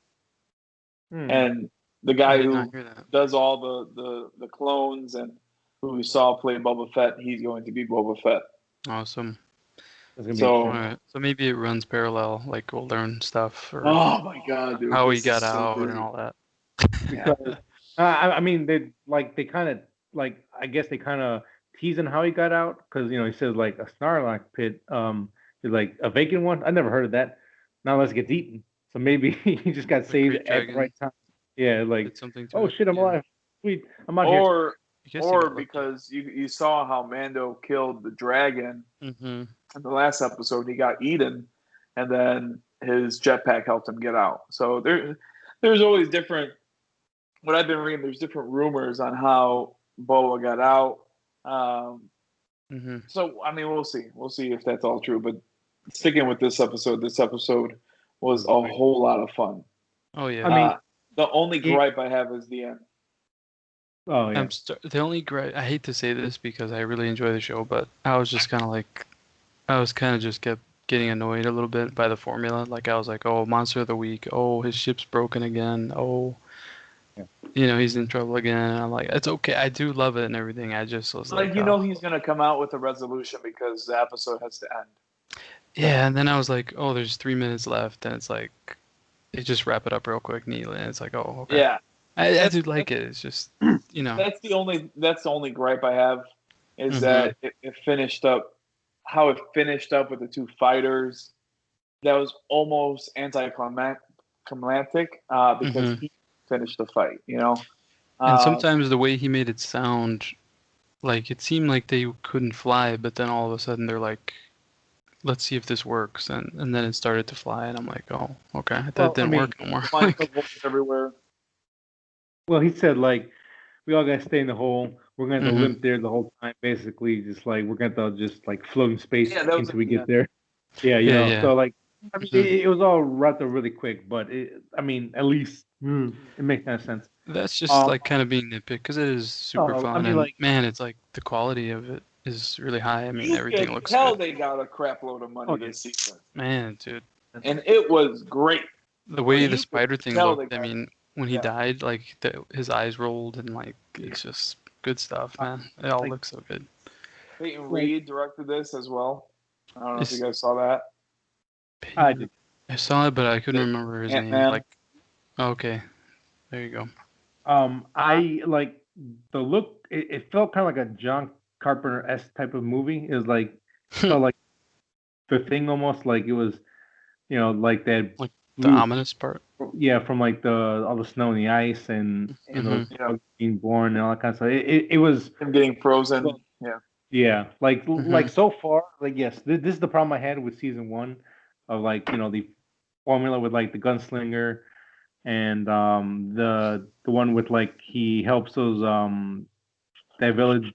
mm, And the I guy did not who hear that. does all the clones and who we saw play Boba Fett, he's going to be Boba Fett. Awesome. that's gonna be All So, interesting. right. So maybe it runs parallel, like we'll learn stuff or oh my god, dude, how he this is got so out and great. all that. Because I mean they kind of like I guess they kind of teasing how he got out because he says like a Snarlock pit is like a vacant one. I never heard of that. Now let's get eaten. So maybe he just got The saved Great at the Dragon right time. Yeah, like did something to oh it. shit, I'm Yeah. alive. Sweet, I'm out here. Or I guess he or got lucky. because you saw how Mando killed the dragon Hmm. in the last episode, he got eaten, and then his jetpack helped him get out. So there's always different. What I've been reading, there's different rumors on how Boa got out. Um, Hmm. so I mean, we'll see. We'll see if that's all true. But sticking with this episode was a whole lot of fun. Oh I yeah. mean, The only it, gripe I have is the end. oh yeah. The only great. I hate to say this because I really enjoy the show, but I was just kind of like, I was kind of just kept getting annoyed a little bit by the formula. Like I was like, oh, monster of the week. Oh, his ship's broken again. Oh, Yeah. he's in trouble again. And I'm like, it's okay. I do love it and everything. I just was Like like, oh, he's gonna come out with a resolution because the episode has to end. yeah. And then I was like, oh, there's 3 minutes left, and it's like, they just wrap it up real quick, neatly. And it's like, oh, okay. Yeah, I that's do like it. It's just, you know. that's the only gripe I have is Hmm. that it finished up how it finished up with the two fighters. That was almost anticlimactic because Hmm. he finished the fight. And Um, sometimes the way he made it sound, like it seemed like they couldn't fly, but then all of a sudden they're like, let's see if this works, and then it started to fly, and I'm like, oh, okay, that Well, I didn't mean, work no more. flying Like, footballs everywhere. he said like we all gotta stay in the hole. We're gonna have to hmm. limp there the whole time, basically, just like we're gonna have to just like float in space Yeah, that was at until we the get end. there. Yeah, Yeah. So like, I mean, Mhm. it was all wrapped up really quick, but I mean, at least it makes kind of sense. That's just Um, like kind of being nitpick because it is super no, I fun mean, and like, man, it's like the quality of it is really high. I mean, You everything could looks tell good. they got a crap load of oh money yeah, this season, Man, dude, and it was great. the Like way the you could spider thing tell they looked. I got mean, when he yeah. died, like his eyes rolled and like it's just good stuff, man. It all like, looks so good. Peyton like Reed directed this as well. I don't know if you It's guys saw that. I Peyton. did. I saw it, but I couldn't The remember his Ant name. Man. Like, okay, there you go. I like the look. It felt kind of like a John Carpenter s type of movie. It was like felt like the thing almost like it was, like that Like the blue. ominous part. Yeah, from like the all the snow and the ice and those Mm-hmm. Yeah, bugs being born and all that kind of stuff. It was him getting frozen. well, Yeah. yeah, like Mm-hmm. so far, like yes, this is the problem I had with season one of like the formula with like the gunslinger and the one with like he helps those that village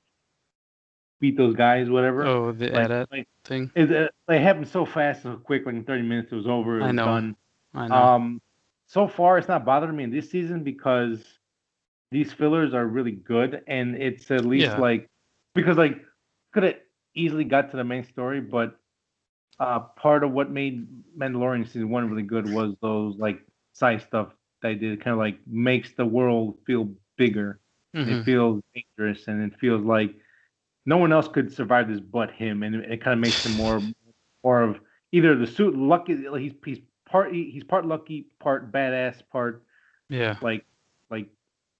beat those guys whatever Oh, the like AT-AT like thing. it happened so fast so quick like in 30 minutes it was over it I was know. done. I know. um so far it's not bothering me in this season because these fillers are really good and it's at least Yeah. like because like could have easily got to the main story but part of what made Mandalorian season one really good was those like side stuff they did kind of like makes the world feel bigger and it Mm-hmm. feels dangerous and it feels like no one else could survive this but him and it kind of makes him more of either the suit lucky like he's part lucky part badass part Yeah. like like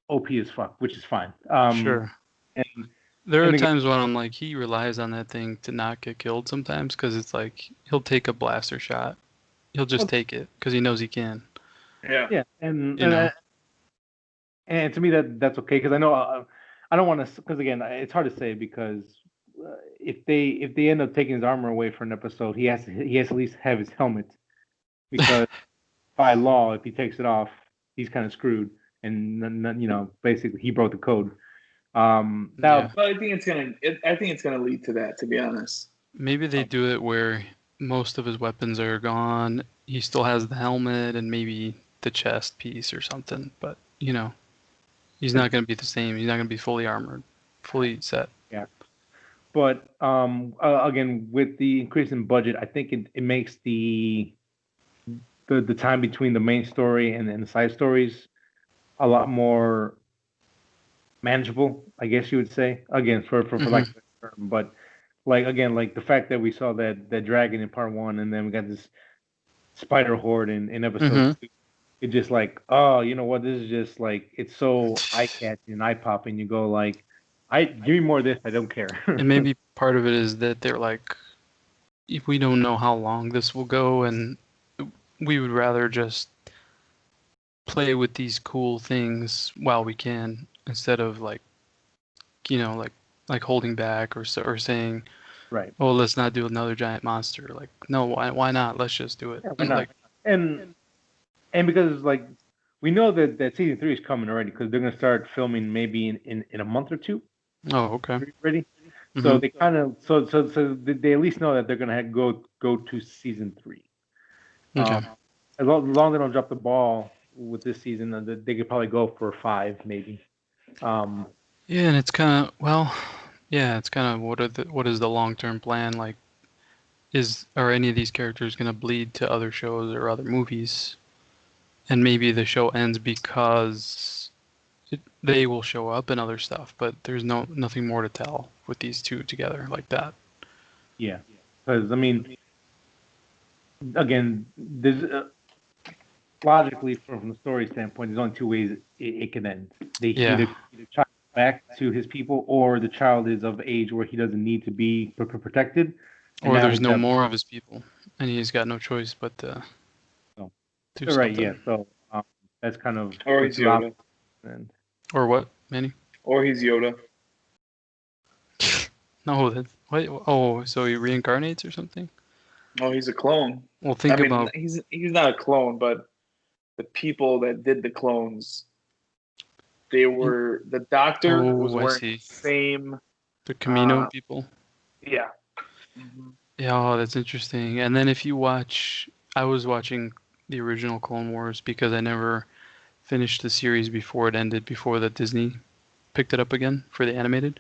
OP as fuck, which is fine. Sure. And There are and again, times when I'm like, he relies on that thing to not get killed sometimes because it's like he'll take a blaster shot. He'll just well, take it because he knows he can. Yeah. yeah, and You and know. uh, and to me that's okay because I know I don't want to because again it's hard to say because if they end up taking his armor away for an episode, he has to at least have his helmet because by law if he takes it off he's kind of screwed and basically he broke the code. Yeah. Now But I think it's gonna. I think it's gonna lead to that. To be honest. Maybe they do it where most of his weapons are gone. He still has the helmet and maybe the chest piece or something, but he's not going to be the same. He's not going to be fully armored, fully set. yeah, but again with the increase in budget, I think it makes the time between the main story and the side stories a lot more manageable, I guess you would say. Again, for Hmm. like term, but like again, like the fact that we saw that dragon in part one, and then we got this spider horde in episode Hmm. two. It just like, oh, you know what? This is just like it's so eye catching and eye popping. You go like, I give me more of this. I don't care. And maybe part of it is that they're like, if we don't know how long this will go, and we would rather just play with these cool things while we can instead of like, like holding back or saying, Right. oh, let's not do another giant monster. Like, no, why not? Let's just do it. Yeah, why not? Like, And because like we know that season three is coming already because they're gonna start filming maybe in a month or two. oh, okay. Ready? So Hmm. they kind of so they at least know that they're gonna go to season three. Okay. As long as they don't drop the ball with this season, they could probably go for five maybe. Um, Yeah, and it's kind of yeah, it's kind of what is the long-term plan? Like, are any of these characters gonna bleed to other shows or other movies? And maybe the show ends because they will show up in other stuff, but there's nothing more to tell with these two together like that. yeah, because I mean, again, there's logically from the story standpoint, there's only two ways it can end. They Yeah. either child back to his people, or the child is of age where he doesn't need to be protected, and Or now there's he's no got. more of his people, and he's got no choice but to So, do right, yeah. something. So that's kind of Or the he's two options. Yoda. And Or what, Manny? Or he's Yoda. No, that what? Oh, so he reincarnates or something? Oh, he's a clone. Well, I think mean, about. he's not a clone, but the people that did the clones, the doctor was Oh, I wearing the see. same. The Camino Uh, people. yeah, Yeah, oh, that's interesting. And then if you watch, I was watching the original Clone Wars because I never finished the series before it ended, before the Disney picked it up again for the animated.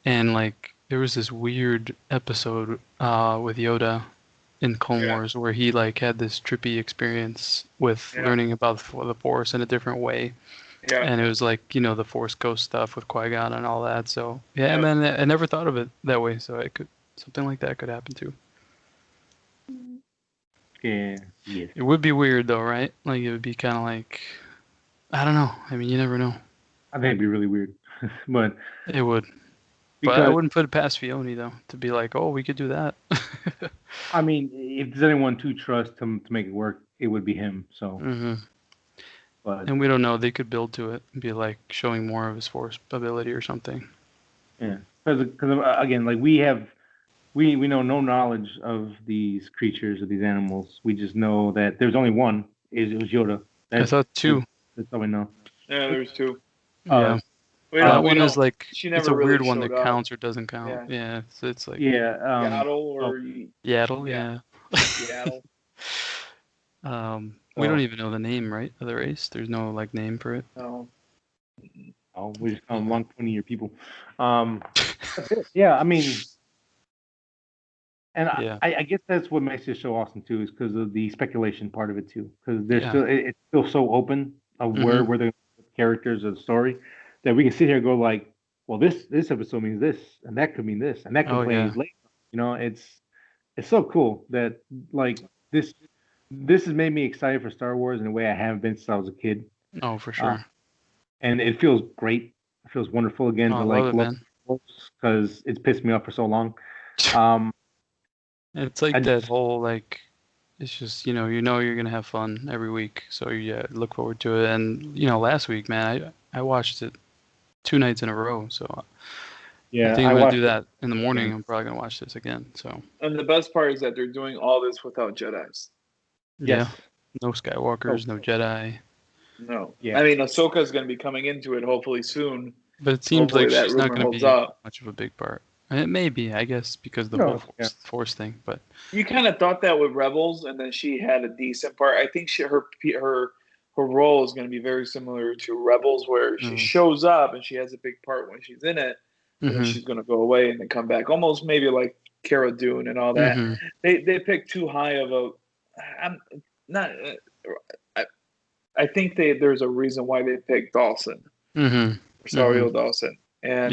And like there was this weird episode with Yoda in Clone Wars where he like had this trippy experience with learning about the Force in a different way. Yeah. And it was like, the Force Ghost stuff with Qui-Gon and all that. So yeah, man, I never thought of it that way. So it could something like that could happen too. Yeah. Yes. It would be weird though, right? Like it would be kind of like, I don't know. I mean, you never know. I think it'd be really weird, but It would. But I wouldn't put it past Fiona though to be like, oh, we could do that. I mean, if there's anyone to trust to make it work, it would be him. So. Mm-hmm. But and we don't know. They could build to it and be like showing more of his Force ability or something. Yeah, because again, like we know no knowledge of these creatures or these animals. We just know that there's only one. It was Yoda. I thought two. That's all we know. Yeah, there's two. Yeah. That one is like it's a weird one that counts or doesn't count. Yeah, it's like Yaddle or Yaddle. Yeah. Yaddle. We don't even know the name, right, of the race. There's no like name for it. No. Oh, we just call them long 20-year people. Yeah, I mean, and I guess that's what makes this show awesome too, is because of the speculation part of it too. Because there's still it's still so open of where the characters of the story that we can sit here and go like, well, this episode means this, and that could mean this, and that could play later. It's so cool that like this has made me excited for Star Wars in a way I haven't been since I was a kid. Oh, for sure. And it feels great. It feels wonderful again to like look because it's pissed me off for so long. It's like that whole like, it's just you're gonna have fun every week, so look forward to it. And last week, man, I watched it 2 nights in a row, so I think I'm gonna do that in the morning. I'm probably gonna watch this again. So. And the best part is that they're doing all this without Jedis. Yeah. No Skywalkers, no Jedi. No. Yeah. I mean, Ahsoka's going to be coming into it hopefully soon. But it seems like she's not going to be much of a big part. And it may be, I guess, because of the whole force thing. But you kind of thought that with Rebels, and then she had a decent part. I think her role is going to be very similar to Rebels, where she shows up and she has a big part when she's in it, and then she's going to go away and then come back, almost maybe like Cara Dune and all that. They picked too high of a. I'm not. I think there's a reason why they picked Dawson, Rosario Dawson, and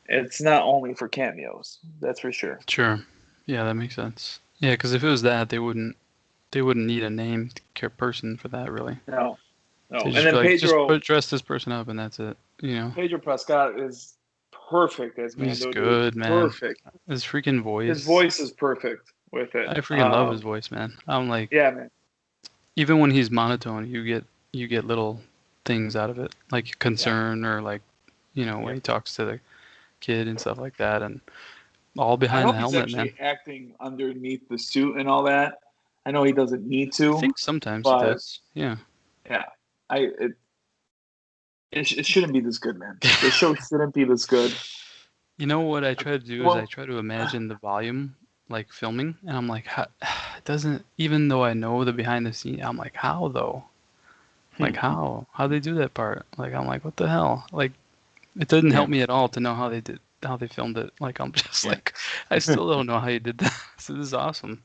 it's not only for cameos. That's for sure. Sure, yeah, that makes sense. Yeah, because if it was that, they wouldn't need a named person for that, really. No. And then Pedro just dress this person up, and that's it. Pedro Pascal is perfect as Mando. He's good, man. Perfect. His freaking voice. His voice is perfect with it. I freaking love his voice, man. I'm like, yeah, man. Even when he's monotone, you get little things out of it, like concern or like, when he talks to the kid and stuff like that, and all behind the helmet, man. Acting underneath the suit and all that. I know he doesn't need to. I think sometimes he does. Yeah. Yeah. It shouldn't be this good, man. The show shouldn't be this good. You know what I try to do is I try to imagine the volume like filming, and I'm like, it doesn't, even though I know the behind the scene, I'm like, how though? Like how they do that part? Like I'm like, what the hell? Like it doesn't help me at all to know how they filmed it. Like I'm just like, I still don't know how you did that. So this is awesome.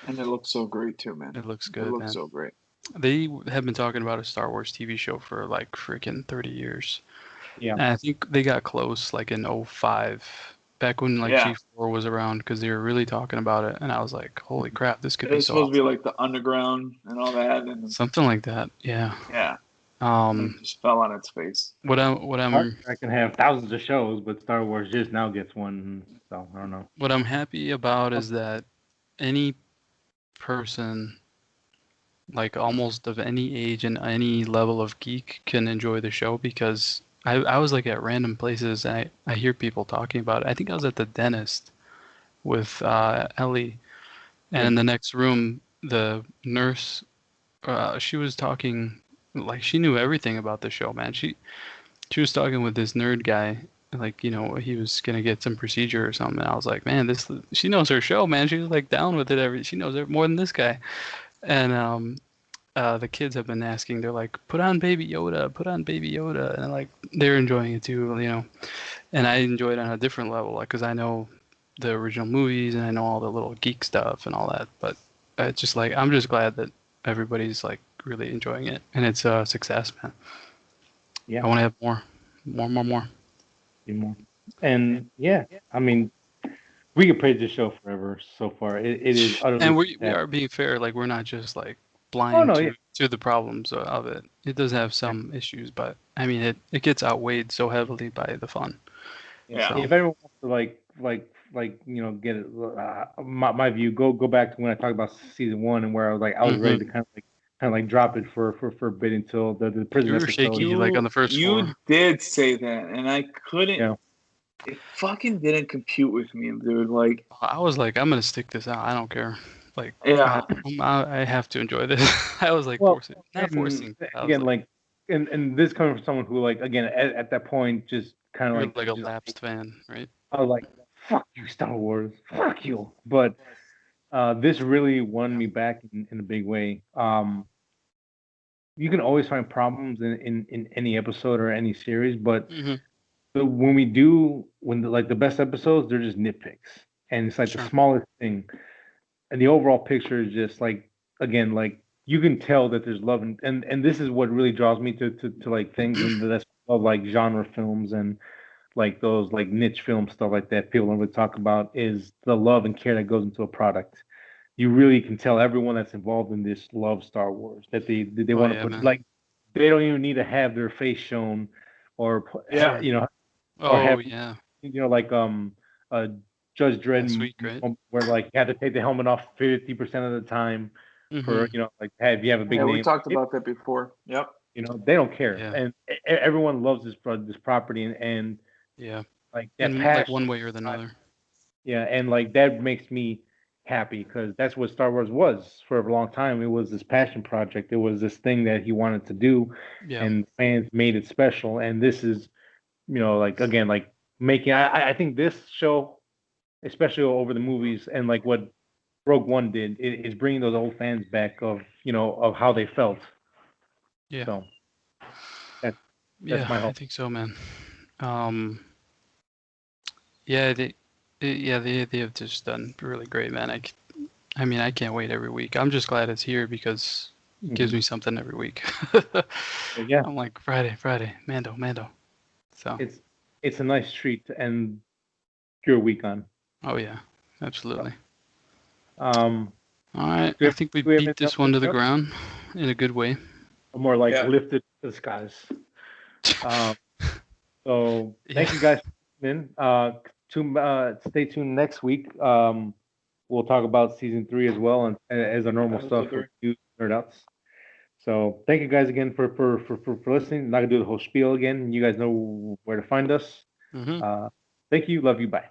And it looks so great too, man. It looks good. It looks so great. They have been talking about a Star Wars TV show for like freaking 30 years. Yeah. And I think they got close like in 2005. Back when like G4 was around, because they were really talking about it, and I was like, "Holy crap, this could be so." It's supposed to be like the underground and all that, and something like that. Yeah. Yeah. It just fell on its face. What I'm I can have thousands of shows, but Star Wars just now gets one, so I don't know. What I'm happy about is that any person, like almost of any age and any level of geek, can enjoy the show, because I was like at random places, and I hear people talking about it. I think I was at the dentist with Ellie, and in the next room, the nurse, she was talking like she knew everything about the show, man. She was talking with this nerd guy, like, he was gonna get some procedure or something. And I was like, man, she knows her show, man. She was like down with it. She knows it more than this guy. And the kids have been asking. They're like, put on Baby Yoda, put on Baby Yoda, and like they're enjoying it too, And I enjoy it on a different level, like, because I know the original movies and I know all the little geek stuff and all that. But it's just like I'm just glad that everybody's like really enjoying it, and it's a success, man. Yeah. I want to have more. More. And yeah, I mean, we could praise this show forever. So far, it is utterly. And we are being fair. Like, we're not just like Oh, blind no, to the problems of it. It does have some issues, but I mean, it gets outweighed so heavily by the fun. Yeah. So, If everyone wants to get it, my view, go back to when I talked about season 1 and where I was ready to kind of drop it for a bit until the prison you were episode. shaky, like on the first floor. You did say that, and I couldn't. Yeah. It fucking didn't compute with me, dude. Like, I was like, I'm gonna stick this out. I don't care. Like, yeah. I have to enjoy this. I was like forcing. Again, like, and this coming from someone who, like, again, at that point, just kind of like a lapsed fan, right? I was like, fuck you, Star Wars, fuck you. But this really won me back in a big way. You can always find problems in any episode or any series, but when the best episodes, they're just nitpicks, and it's like the smallest thing, and the overall picture is just like, again, like, you can tell that there's love, and this is what really draws me to like things, and that's of like genre films and like those like niche film stuff like that people don't really talk about, is the love and care that goes into a product. You really can tell everyone that's involved in this loves Star Wars, that they want to put, man. like, they don't even need to have their face shown or or have like Judge Dredd, right? where like you have to take the helmet off 50% of the time for like if you have a big name. We talked about that before. Yep. They don't care, and everyone loves this property, and like that in passion, like one way or another. Yeah, and like that makes me happy because that's what Star Wars was for a long time. It was this passion project. It was this thing that he wanted to do, and fans made it special. And this is, like, again, like making. I think this show, especially over the movies and like what Rogue One did, is bringing those old fans back of of how they felt. Yeah. So that's my hope. I think so, man. They have just done really great, man. I mean, I can't wait every week. I'm just glad it's here because it gives me something every week. Yeah. I'm like, Friday, Mando. So it's a nice treat to end your week on. Oh yeah, absolutely. All right, I think we beat this one to the ground in a good way. More like lifted to the skies. So thank you guys for tuning in. Stay tuned next week. We'll talk about season 3 as well, and as our normal stuff for nerd outs. So thank you guys again for listening. I'm not gonna do the whole spiel again. You guys know where to find us. Thank you. Love you. Bye.